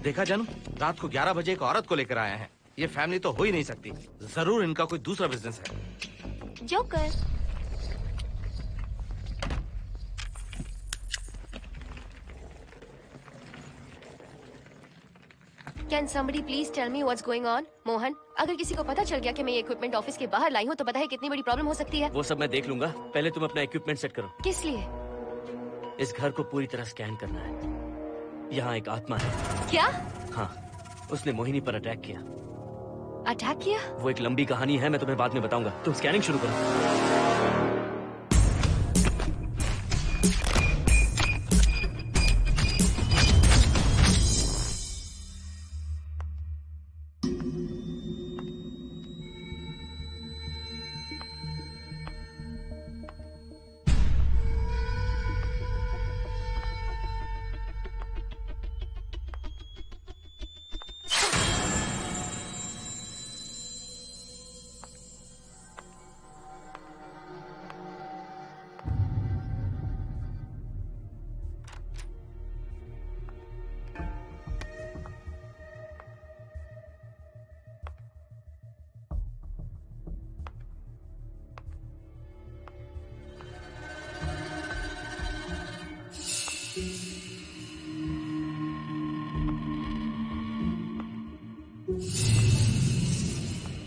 [SPEAKER 7] देखा जानू, रात को 11 बजे एक औरत को लेकर आया है। ये फैमिली तो हो ही नहीं सकती। जरूर इनका कोई दूसरा बिजनेस है।
[SPEAKER 11] Joker. Can somebody please tell me what's going on? Mohan, अगर किसी को पता चल गया कि मैं ये इक्विपमेंट ऑफिस के बाहर लाई हूँ तो पता है कितनी बड़ी प्रॉब्लम हो सकती है।
[SPEAKER 1] वो सब मैं देख लूंगा, पहले तुम अपना इक्विपमेंट सेट करो।
[SPEAKER 11] किस लिए?
[SPEAKER 1] इस घर को पूरी तरह स्कैन करना है। यहाँ एक आत्मा है।
[SPEAKER 11] क्या?
[SPEAKER 1] हाँ, उसने मोहिनी पर अटैक किया।
[SPEAKER 11] अटैक किया?
[SPEAKER 1] वो एक लंबी कहानी है, मैं तुम्हें बाद में बताऊंगा। तुम स्कैनिंग शुरू करो।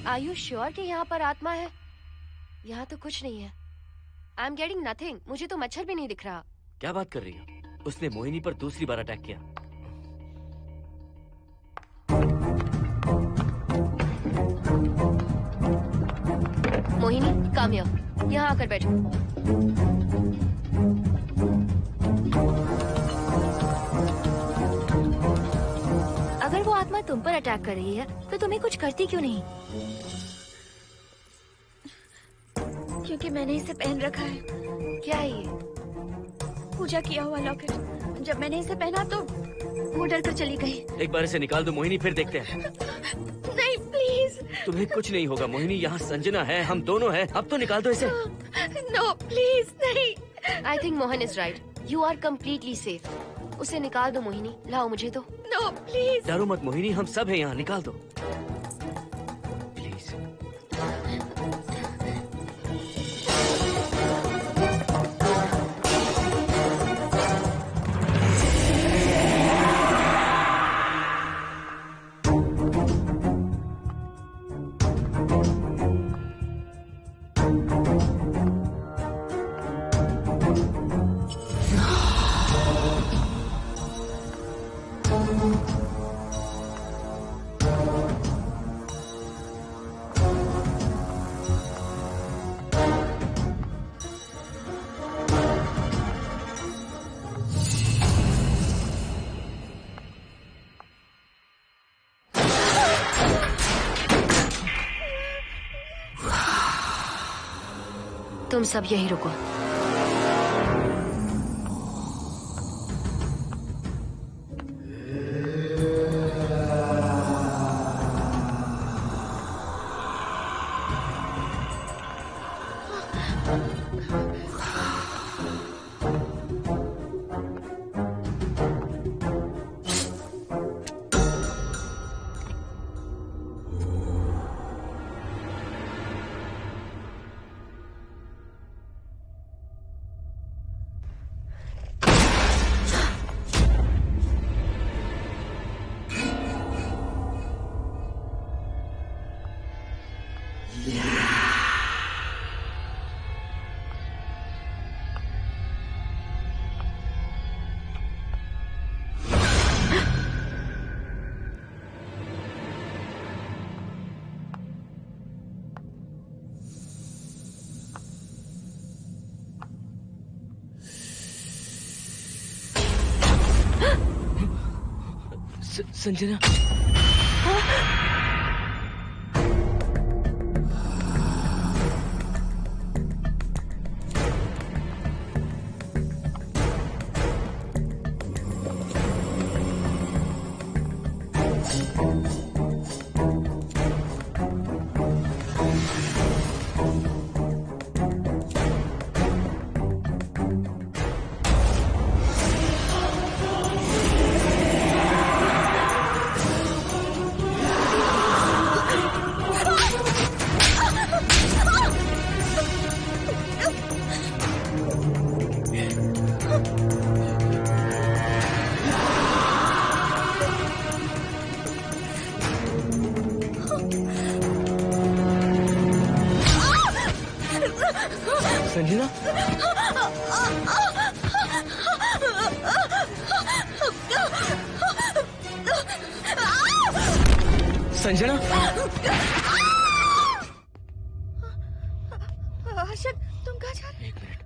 [SPEAKER 11] Are you sure कि यहाँ पर आत्मा है? यहाँ तो कुछ नहीं है। I am getting nothing. मुझे तो मच्छर भी नहीं दिख रहा।
[SPEAKER 1] क्या बात कर रही हो? उसने मोहिनी पर दूसरी बार अटैक किया।
[SPEAKER 11] मोहिनी, काम यहाँ आकर बैठो। अगर वो आत्मा तुम पर अटैक कर रही है तो तुम्हें कुछ करती क्यों नहीं?
[SPEAKER 8] क्योंकि मैंने इसे पहन रखा है।
[SPEAKER 11] क्या है ये?
[SPEAKER 8] पूजा किया हुआ लॉकेट। जब मैंने इसे पहना तो वो डर कर चली गई।
[SPEAKER 1] एक बार इसे निकाल दो मोहिनी, फिर देखते हैं।
[SPEAKER 8] नहीं प्लीज।
[SPEAKER 1] तुम्हें कुछ नहीं होगा मोहिनी, यहाँ संजना है, हम दोनों हैं। अब तो निकाल दो इसे।
[SPEAKER 8] नो प्लीज नहीं।
[SPEAKER 11] I think Mohan is right. You are completely safe. उसे निकाल दो मोहिनी। लाओ मुझे तो।
[SPEAKER 8] No please.
[SPEAKER 1] डरो मत मोहिनी, हम सब हैं यहाँ, निकाल दो प्लीज।
[SPEAKER 11] तुम सब यहीं रुको।
[SPEAKER 6] संजना, संजना, संजना,
[SPEAKER 8] हर्षद, तुम कहाँ जा रहे हो?
[SPEAKER 6] एक मिनट।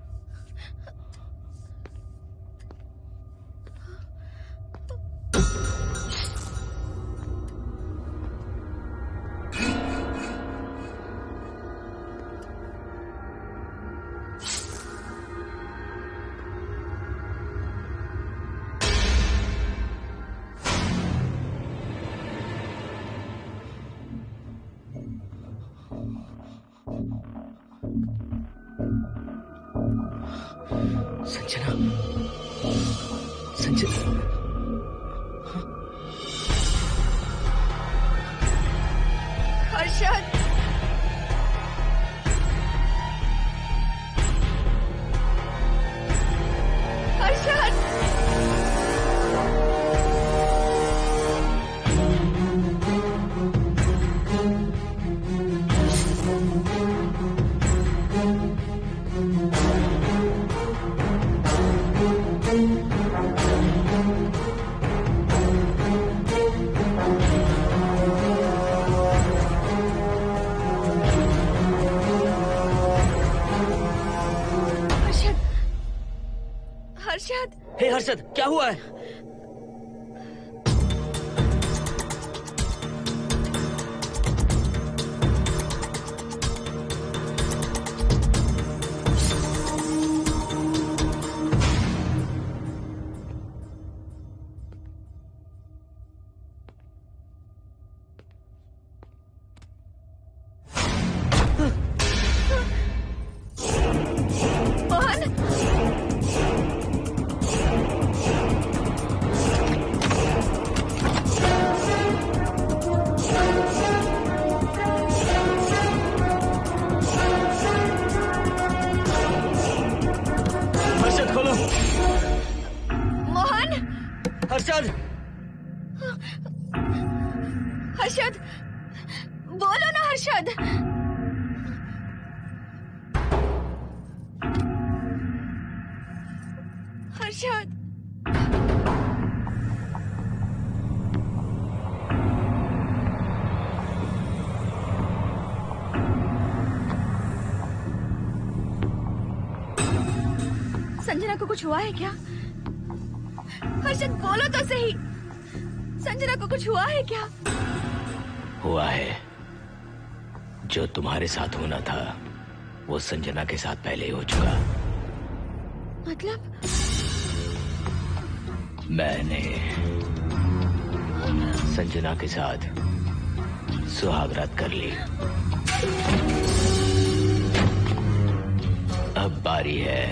[SPEAKER 6] संजना, संजना,
[SPEAKER 8] हर्षद, हर्षद, हर्षद,
[SPEAKER 6] हे हर्षद, क्या हुआ है?
[SPEAKER 8] मोहन,
[SPEAKER 6] हर्षद खोलो।
[SPEAKER 8] मोहन,
[SPEAKER 6] हर्षद,
[SPEAKER 8] हर्षद, बोलो ना हर्षद। हर्षद, संजना को कुछ हुआ है क्या? हर्षद, बोलो तो सही। संजना को कुछ हुआ है क्या?
[SPEAKER 6] हुआ है। जो तुम्हारे साथ होना था वो संजना के साथ पहले ही हो चुका।
[SPEAKER 8] मतलब?
[SPEAKER 6] मैंने संजना के साथ सुहागरात कर ली। अब बारी है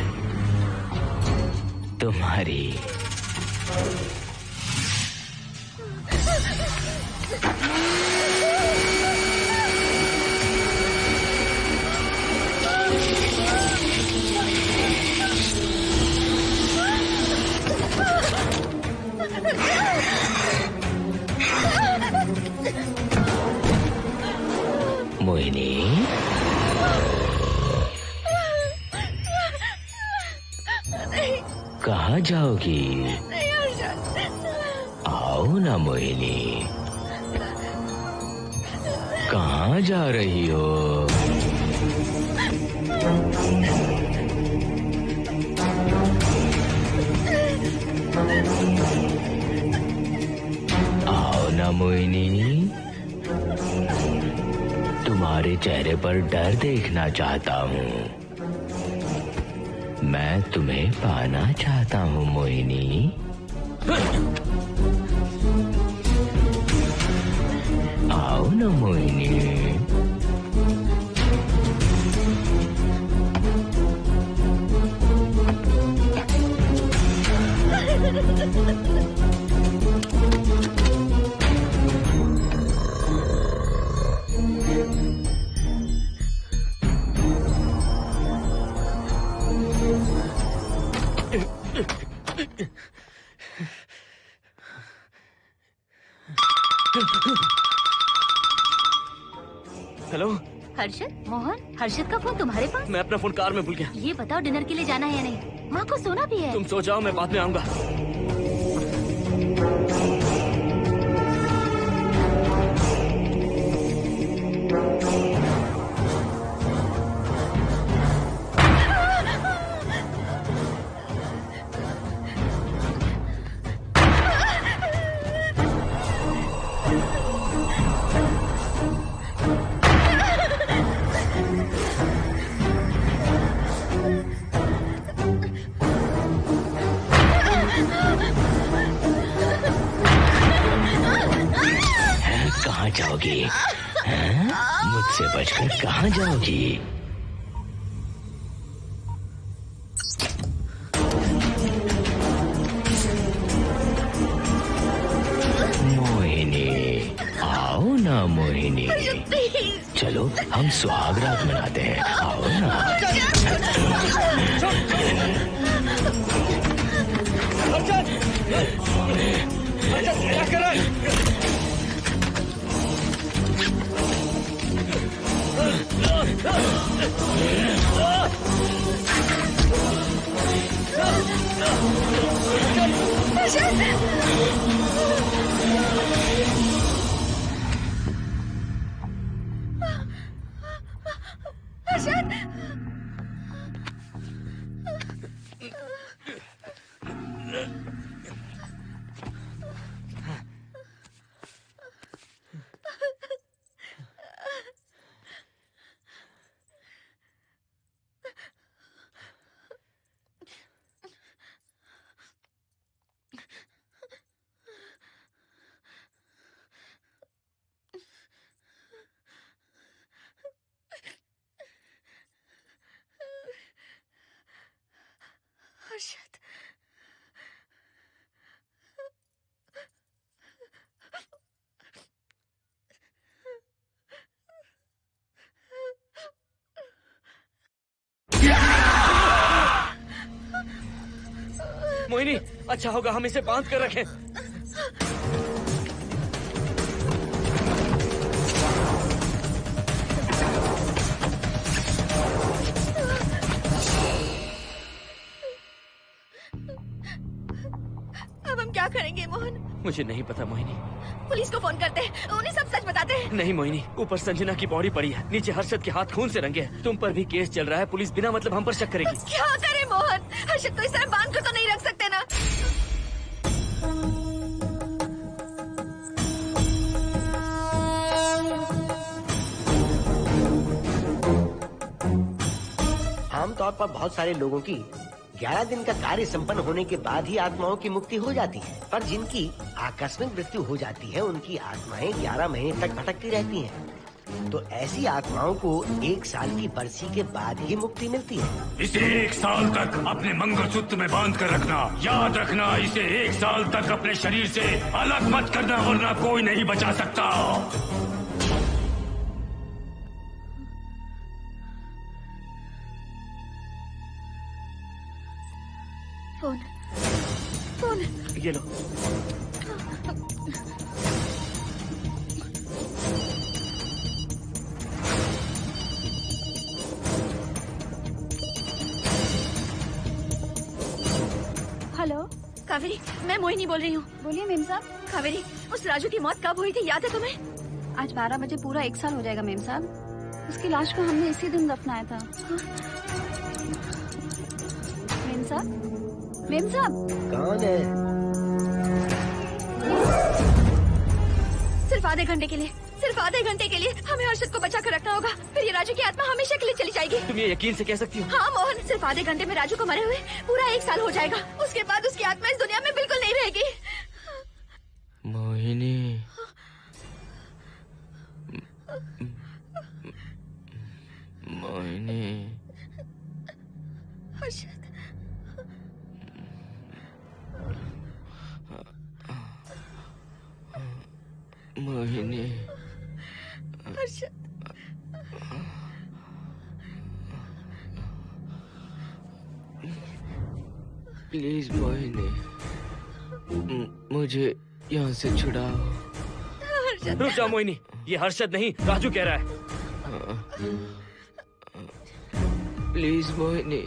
[SPEAKER 6] तुम्हारी। मोहिनी, कहाँ जाओगी? आओ ना मोहिनी, कहाँ जा रही हो? आओ ना मोहिनी, तुम्हारे चेहरे पर डर देखना चाहता हूँ। मैं तुम्हें पाना चाहता हूँ मोहिनी। आओ ना मोहिनी।
[SPEAKER 1] हेलो
[SPEAKER 13] हर्षद, मोहन, हर्षद का फोन तुम्हारे पास?
[SPEAKER 1] मैं अपना फोन कार में भूल गया।
[SPEAKER 13] ये बताओ डिनर के लिए जाना है या नहीं? माँ को सोना भी है।
[SPEAKER 1] तुम सो जाओ, मैं बाद में आऊंगा।
[SPEAKER 6] कहाँ जाओगी? मुझसे बचकर कहाँ जाओगी? मोहिनी, आओ ना मोहिनी। चलो हम सुहागरात मनाते हैं, आओ ना।
[SPEAKER 3] क्या कर रहा है?
[SPEAKER 2] हर्षद,
[SPEAKER 1] मोहिनी, अच्छा होगा हम इसे बांध कर रखें।
[SPEAKER 2] अब हम क्या करेंगे मोहन?
[SPEAKER 1] मुझे नहीं पता मोहिनी।
[SPEAKER 2] पुलिस को फोन करते हैं, उन्हें सब सच बताते हैं।
[SPEAKER 1] नहीं मोहिनी, ऊपर संजना की बॉडी पड़ी है, नीचे हर्षद के हाथ खून से रंगे हैं। तुम पर भी केस चल रहा है, पुलिस बिना मतलब हम पर शक करेगी।
[SPEAKER 2] क्या करे मोहन? हर्षद को इस तरह बांध कर तो नहीं रख सकते ना।
[SPEAKER 4] आमतौर पर बहुत सारे लोगों की 11 दिन का कार्य संपन्न होने के बाद ही आत्माओं की मुक्ति हो जाती है, पर जिनकी आकस्मिक मृत्यु हो जाती है उनकी आत्माएं 11 महीने तक भटकती रहती हैं। तो ऐसी आत्माओं को 1 साल की बरसी के बाद ही मुक्ति मिलती है।
[SPEAKER 5] इसे 1 साल तक अपने मंगलसूत्र में बांध कर रखना। याद रखना, इसे 1 साल तक अपने शरीर से अलग मत करना, वरना कोई नहीं बचा सकता।
[SPEAKER 8] फोन
[SPEAKER 12] ये लो।
[SPEAKER 8] हेलो कावेरी, मैं मोहिनी बोल रही हूँ। बोलिए मेम साहब। कावेरी, उस राजू की मौत कब हुई थी, याद है तुम्हें?
[SPEAKER 14] आज 12 बजे पूरा 1 साल हो जाएगा मेम साहब। उसकी लाश को हमने इसी दिन दफनाया था। मेम साहब, मेम साहब।
[SPEAKER 4] कौन है?
[SPEAKER 8] सिर्फ आधे घंटे के लिए, सिर्फ आधे घंटे के लिए हमें हर्षद को बचा कर रखना होगा, फिर ये राजू की आत्मा हमेशा के लिए चली जाएगी।
[SPEAKER 1] तुम ये यकीन से कह सकती हो?
[SPEAKER 8] हाँ मोहन, सिर्फ आधे घंटे में राजू को मरे हुए पूरा 1 साल हो जाएगा। उसके बाद उसकी आत्मा इस दुनिया में बिल्कुल नहीं रहेगी।
[SPEAKER 6] मोहिनी, मोहिनी,
[SPEAKER 8] हर्षद,
[SPEAKER 6] मोहिनी,
[SPEAKER 8] हर्षद,
[SPEAKER 6] प्लीज मोहिनी, मुझे यहाँ से छुड़ाओ।
[SPEAKER 1] रुक जाओ मोहिनी, ये हर्षद नहीं राजू कह रहा है।
[SPEAKER 6] प्लीज मोहिनी,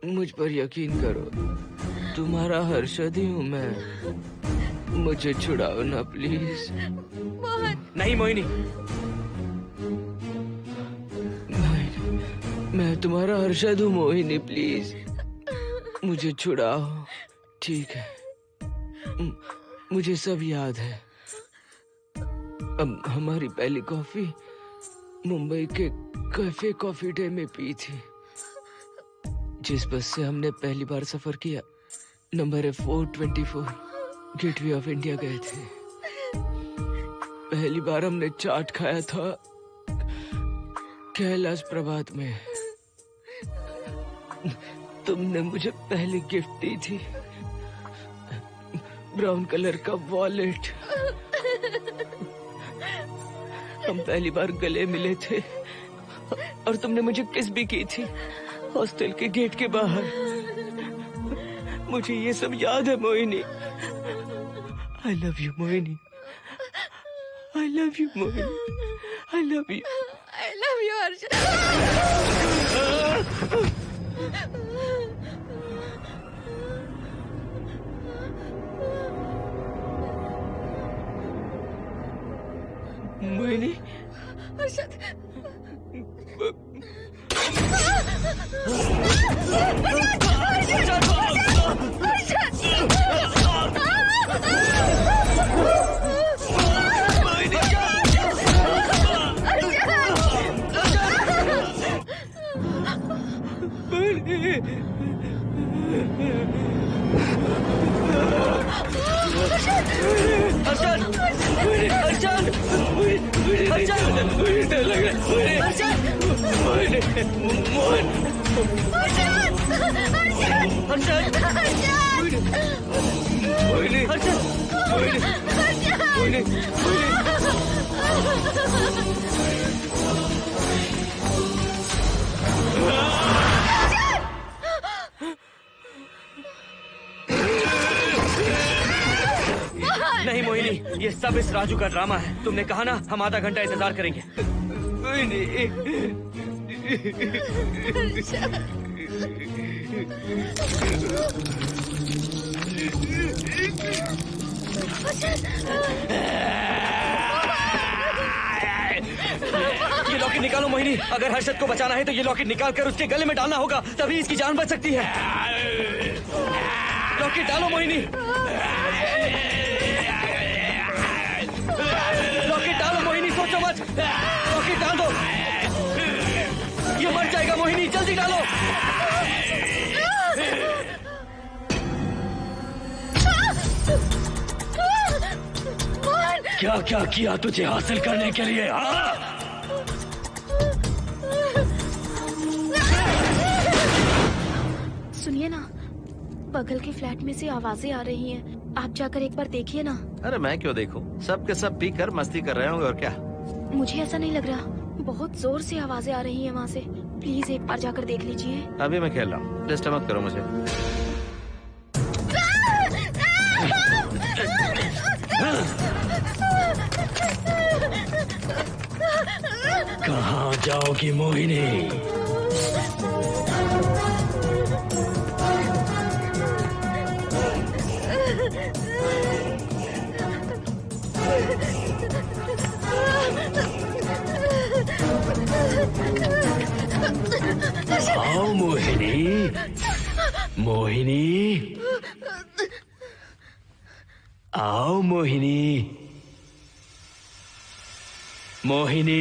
[SPEAKER 6] मुझ पर यकीन करो, तुम्हारा हर्षद ही हूँ मैं। मुझे छुड़ाओ ना प्लीज।
[SPEAKER 8] मोहन।
[SPEAKER 1] नहीं मोहिनी,
[SPEAKER 6] मैं तुम्हारा हर्षद हूँ मोहिनी, प्लीज मुझे छुड़ाओ। ठीक है, मुझे सब याद है। अब हमारी पहली कॉफी मुंबई के कैफे कॉफी डे में पी थी। जिस बस से हमने पहली बार सफर किया, नंबर है 424, गेटवे ऑफ इंडिया गए थे। पहली बार हमने चाट खाया था कैलाश प्रभात में। तुमने मुझे पहली गिफ्ट दी थी, ब्राउन कलर का वॉलेट। हम पहली बार गले मिले थे और तुमने मुझे किस भी की थी हॉस्टल के गेट के बाहर। मुझे ये सब याद है Mohini. I love you Mohini, I love you Mohini, I love you,
[SPEAKER 8] I love you Harshad.
[SPEAKER 6] Mohini,
[SPEAKER 8] Harshad,
[SPEAKER 1] नहीं मोहिनी, ये सब इस राजू का ड्रामा है। तुमने कहा ना हम आधा घंटा इंतजार करेंगे। ये लॉकेट निकालो मोहिनी। अगर हर्षद को बचाना है तो ये लॉकेट निकाल कर उसके गले में डालना होगा, तभी इसकी जान बच सकती है। लॉकेट डालो मोहिनी, लॉकेट डालो मोहिनी, सोचो मत, लॉकेट डाल दो।
[SPEAKER 6] ये मर जाएगा मोहिनी, जल्दी डालो। क्या क्या किया तुझे हासिल करने के लिए?
[SPEAKER 8] सुनिए ना, बगल के फ्लैट में से आवाजें आ रही हैं। आप जाकर एक बार देखिए ना।
[SPEAKER 7] अरे मैं क्यों देखूं? सब के सब पी कर मस्ती कर रहे होंगे और क्या।
[SPEAKER 8] मुझे ऐसा नहीं लग रहा, बहुत जोर से आवाजें आ रही हैं वहाँ से। प्लीज एक बार जाकर देख लीजिए।
[SPEAKER 7] अभी मैं खेल रहा हूँ, डिस्टर्ब मत करो मुझे।
[SPEAKER 6] कहाँ जाओगी मोहिनी? आओ मोहिनी, मोहिनी, आओ मोहिनी, मोहिनी।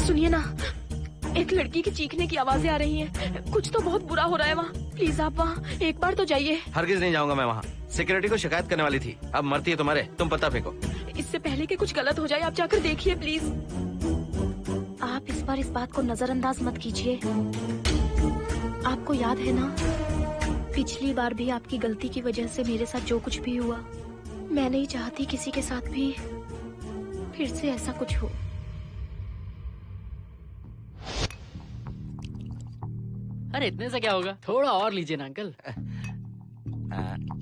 [SPEAKER 8] सुनिए ना, एक लड़की की चीखने की आवाजें आ रही हैं। कुछ तो बहुत बुरा हो रहा है वहाँ। प्लीज आप वहाँ एक बार तो जाइए।
[SPEAKER 7] हरगिज नहीं जाऊंगा मैं वहाँ। सिक्योरिटी को शिकायत करने वाली थी, अब मरती है तुम्हारे, तुम पता फेंको।
[SPEAKER 8] इससे पहले कि कुछ गलत हो जाए आप जाकर देखिए प्लीज। आप इस बार इस बात को नजरअंदाज मत कीजिए। आपको याद है ना, पिछली बार भी आपकी गलती की वजह से मेरे साथ जो कुछ भी हुआ, मैं नहीं चाहती किसी के साथ भी फिर से ऐसा कुछ हो।
[SPEAKER 10] अरे इतने से क्या होगा, थोड़ा और लीजिए ना अंकल।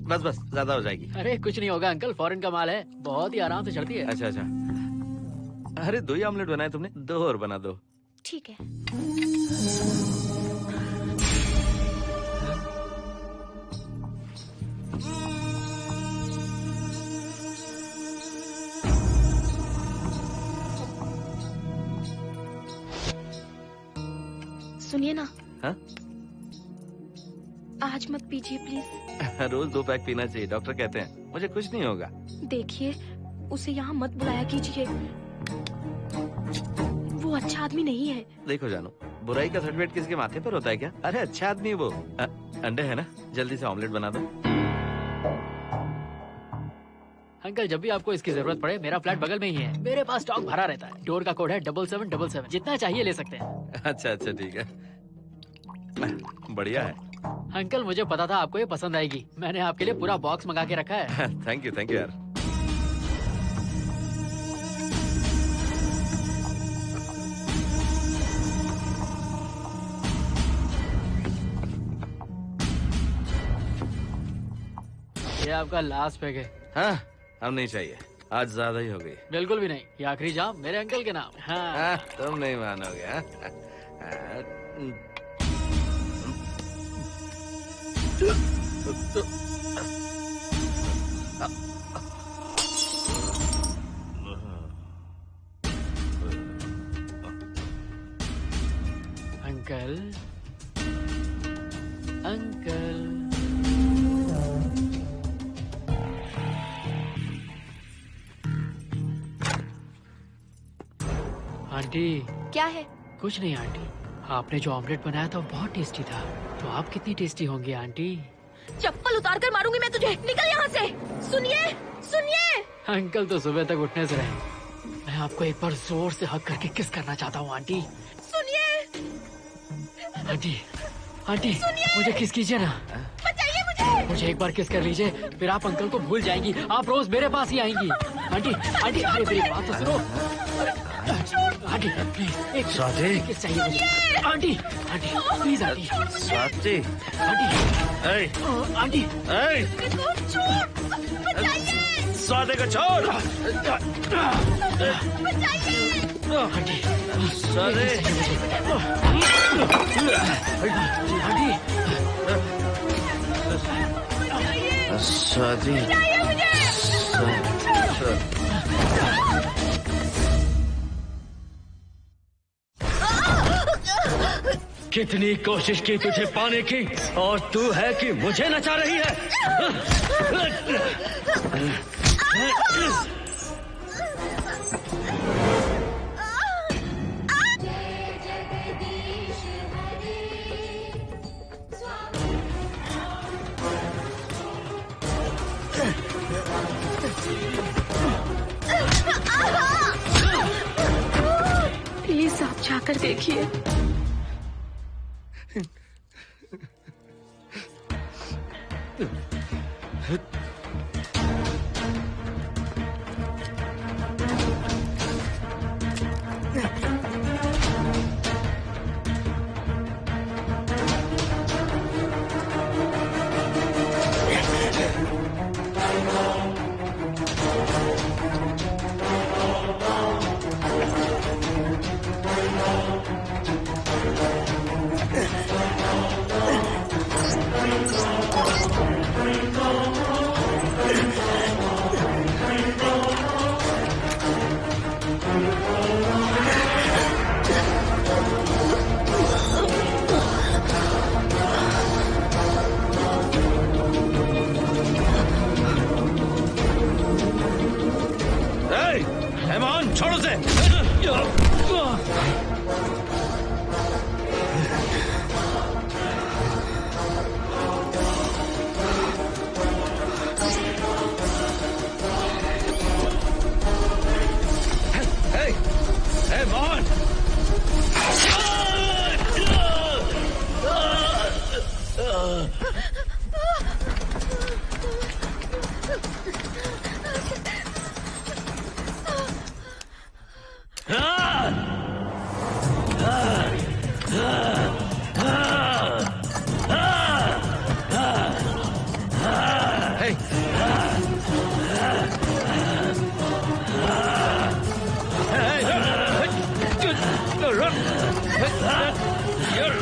[SPEAKER 7] बस बस, ज्यादा हो जाएगी।
[SPEAKER 10] अरे कुछ नहीं होगा अंकल, फॉरेन का माल है, बहुत ही आराम से चढ़ती है।
[SPEAKER 7] अच्छा अच्छा। अरे 2 ही ऑमलेट बनाए तुमने, 2 और बना दो।
[SPEAKER 8] ठीक है। सुनिए ना।
[SPEAKER 7] हाँ?
[SPEAKER 8] आज मत पीजिए प्लीज।
[SPEAKER 7] रोज 2 पैक पीना चाहिए, डॉक्टर कहते हैं। मुझे कुछ नहीं होगा।
[SPEAKER 8] देखिए, उसे यहाँ मत बुलाया कीजिए, वो
[SPEAKER 11] अच्छा आदमी नहीं है।
[SPEAKER 7] देखो जानू, बुराई का सर्टिफिकेट किसी के माथे पर होता है क्या? अरे अच्छा आदमी है वो। अंडे है ना, जल्दी से ऑमलेट बना दो।
[SPEAKER 10] अंकल जब भी आपको इसकी जरूरत पड़े मेरा फ्लैट बगल में ही है, मेरे पास स्टॉक भरा रहता है। डोर का कोड है 7777, जितना चाहिए ले सकते हैं।
[SPEAKER 7] अच्छा अच्छा ठीक है, बढ़िया है।
[SPEAKER 10] अंकल मुझे पता था आपको ये पसंद आएगी, मैंने आपके लिए पूरा बॉक्स मंगा के रखा है।
[SPEAKER 7] थैंक यू यार।
[SPEAKER 10] ये आपका लास्ट पैक है।
[SPEAKER 7] हाँ, अब नहीं चाहिए, आज ज्यादा ही हो गई।
[SPEAKER 10] बिल्कुल भी नहीं, ये आखिरी जाम मेरे अंकल के नाम। हाँ।
[SPEAKER 7] तुम नहीं मानोगे।
[SPEAKER 10] Uncle uncle aunty.
[SPEAKER 11] क्या है?
[SPEAKER 10] कुछ नहीं आंटी, आपने जो ऑमलेट बनाया था वो बहुत टेस्टी था, तो आप कितनी टेस्टी होंगी आंटी।
[SPEAKER 8] चप्पल उतार कर मारूंगी मैं तुझे, निकल यहाँ से। सुनिए सुनिए।
[SPEAKER 10] अंकल तो सुबह तक उठने से रहे, मैं आपको एक बार जोर से हक करके किस करना चाहता हूँ आंटी।
[SPEAKER 8] सुनिए
[SPEAKER 10] आंटी, आंटी मुझे किस कीजिए ना,
[SPEAKER 8] बचाइए
[SPEAKER 10] मुझे एक बार किस कर लीजिए, फिर आप अंकल को भूल जाएंगी, आप रोज मेरे पास ही आएंगी। आंटी आंटी अरे मेरी बात तो सुनो। आंटी प्लीज एक
[SPEAKER 7] स्वाति
[SPEAKER 10] किस चाहिए मुझे। Aunty aunty please aunty.
[SPEAKER 7] Swati
[SPEAKER 10] aunty aunty
[SPEAKER 7] Swati को छोड़।
[SPEAKER 10] आंटी
[SPEAKER 7] स्वाति स्वाति
[SPEAKER 6] कितनी कोशिश की तुझे पाने की, और तू है कि मुझे नचा रही है।
[SPEAKER 8] प्लीज आप जाकर देखिए।
[SPEAKER 7] छोड़ो से। Hey, Mohan!
[SPEAKER 6] You're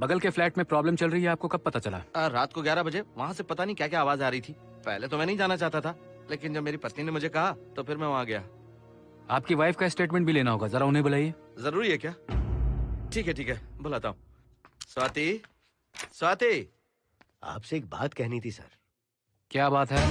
[SPEAKER 10] बगल के फ्लैट में प्रॉब्लम चल रही है, आपको कब पता चला?
[SPEAKER 7] रात को 11 बजे वहाँ से पता नहीं क्या क्या आवाज आ रही थी। पहले तो मैं नहीं जाना चाहता था, लेकिन जब मेरी पत्नी ने मुझे कहा तो फिर मैं वहाँ गया।
[SPEAKER 10] आपकी वाइफ का स्टेटमेंट भी लेना होगा, जरा उन्हें बुलाइए।
[SPEAKER 7] जरूरी है क्या? ठीक है, बुलाता हूँ। स्वाति, स्वाति,
[SPEAKER 4] आपसे एक बात कहनी थी सर।
[SPEAKER 10] क्या बात है?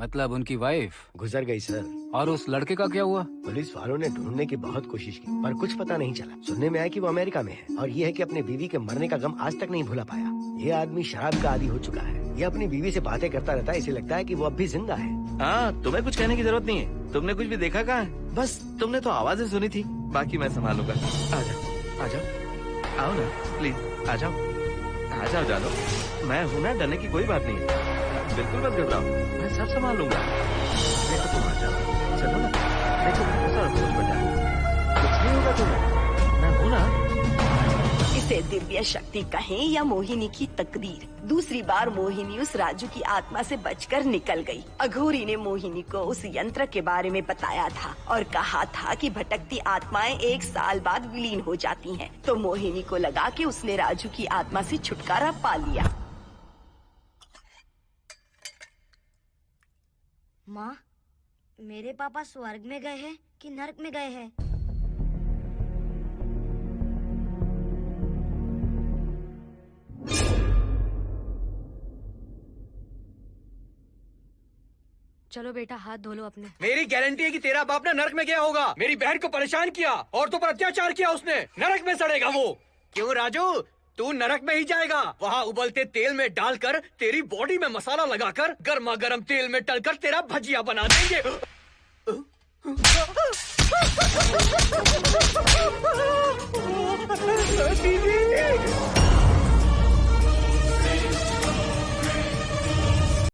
[SPEAKER 10] मतलब उनकी वाइफ
[SPEAKER 4] गुजर गई सर।
[SPEAKER 10] और उस लड़के का क्या हुआ?
[SPEAKER 4] पुलिस वालों ने ढूंढने की बहुत कोशिश की पर कुछ पता नहीं चला। सुनने में आया कि वो अमेरिका में है और ये है कि अपने बीवी के मरने का गम आज तक नहीं भुला पाया। ये आदमी शराब का आदी हो चुका है। ये अपनी बीवी से बातें करता रहता है, इसे लगता है कि वो अब भी जिंदा है।
[SPEAKER 7] हाँ, तुम्हें कुछ कहने की जरूरत नहीं है। तुमने कुछ भी देखा कहाँ है? बस तुमने तो आवाजें सुनी थी, बाकी मैं संभालूंगा। आ जाओ, आओ ना प्लीज, आ जाओ जानो। मैं हूँ ना, डरने की कोई बात नहीं है। बिल्कुल मत घबराओ, मैं सब संभाल लूंगा। देखो तुम आ जाओ, चलो ना। देखो सारा कुछ बचा है, कुछ नहीं होगा तुम्हें, मैं हूँ ना।
[SPEAKER 2] इसे दिव्य शक्ति कहें या मोहिनी की तकदीर, दूसरी बार मोहिनी उस राजू की आत्मा से बचकर निकल गई। अघोरी ने मोहिनी को उस यंत्र के बारे में बताया था और कहा था कि भटकती आत्माएं 1 साल बाद विलीन हो जाती हैं। तो मोहिनी को लगा कि उसने राजू की आत्मा से छुटकारा पा लिया।
[SPEAKER 15] माँ, मेरे पापा स्वर्ग में गए हैं कि नरक में गए हैं?
[SPEAKER 11] चलो बेटा, हाथ धो लो अपने।
[SPEAKER 9] मेरी गारंटी है कि तेरा बाप ना नरक में गया होगा। मेरी बहन को परेशान किया, औरतों पर अत्याचार किया उसने। नरक में सड़ेगा वो। क्यों राजू, तू नरक में ही जाएगा। वहाँ उबलते तेल में डालकर तेरी बॉडी में मसाला लगाकर गर्मा गर्म तेल में तलकर तेरा भजिया बना देंगे। दीदी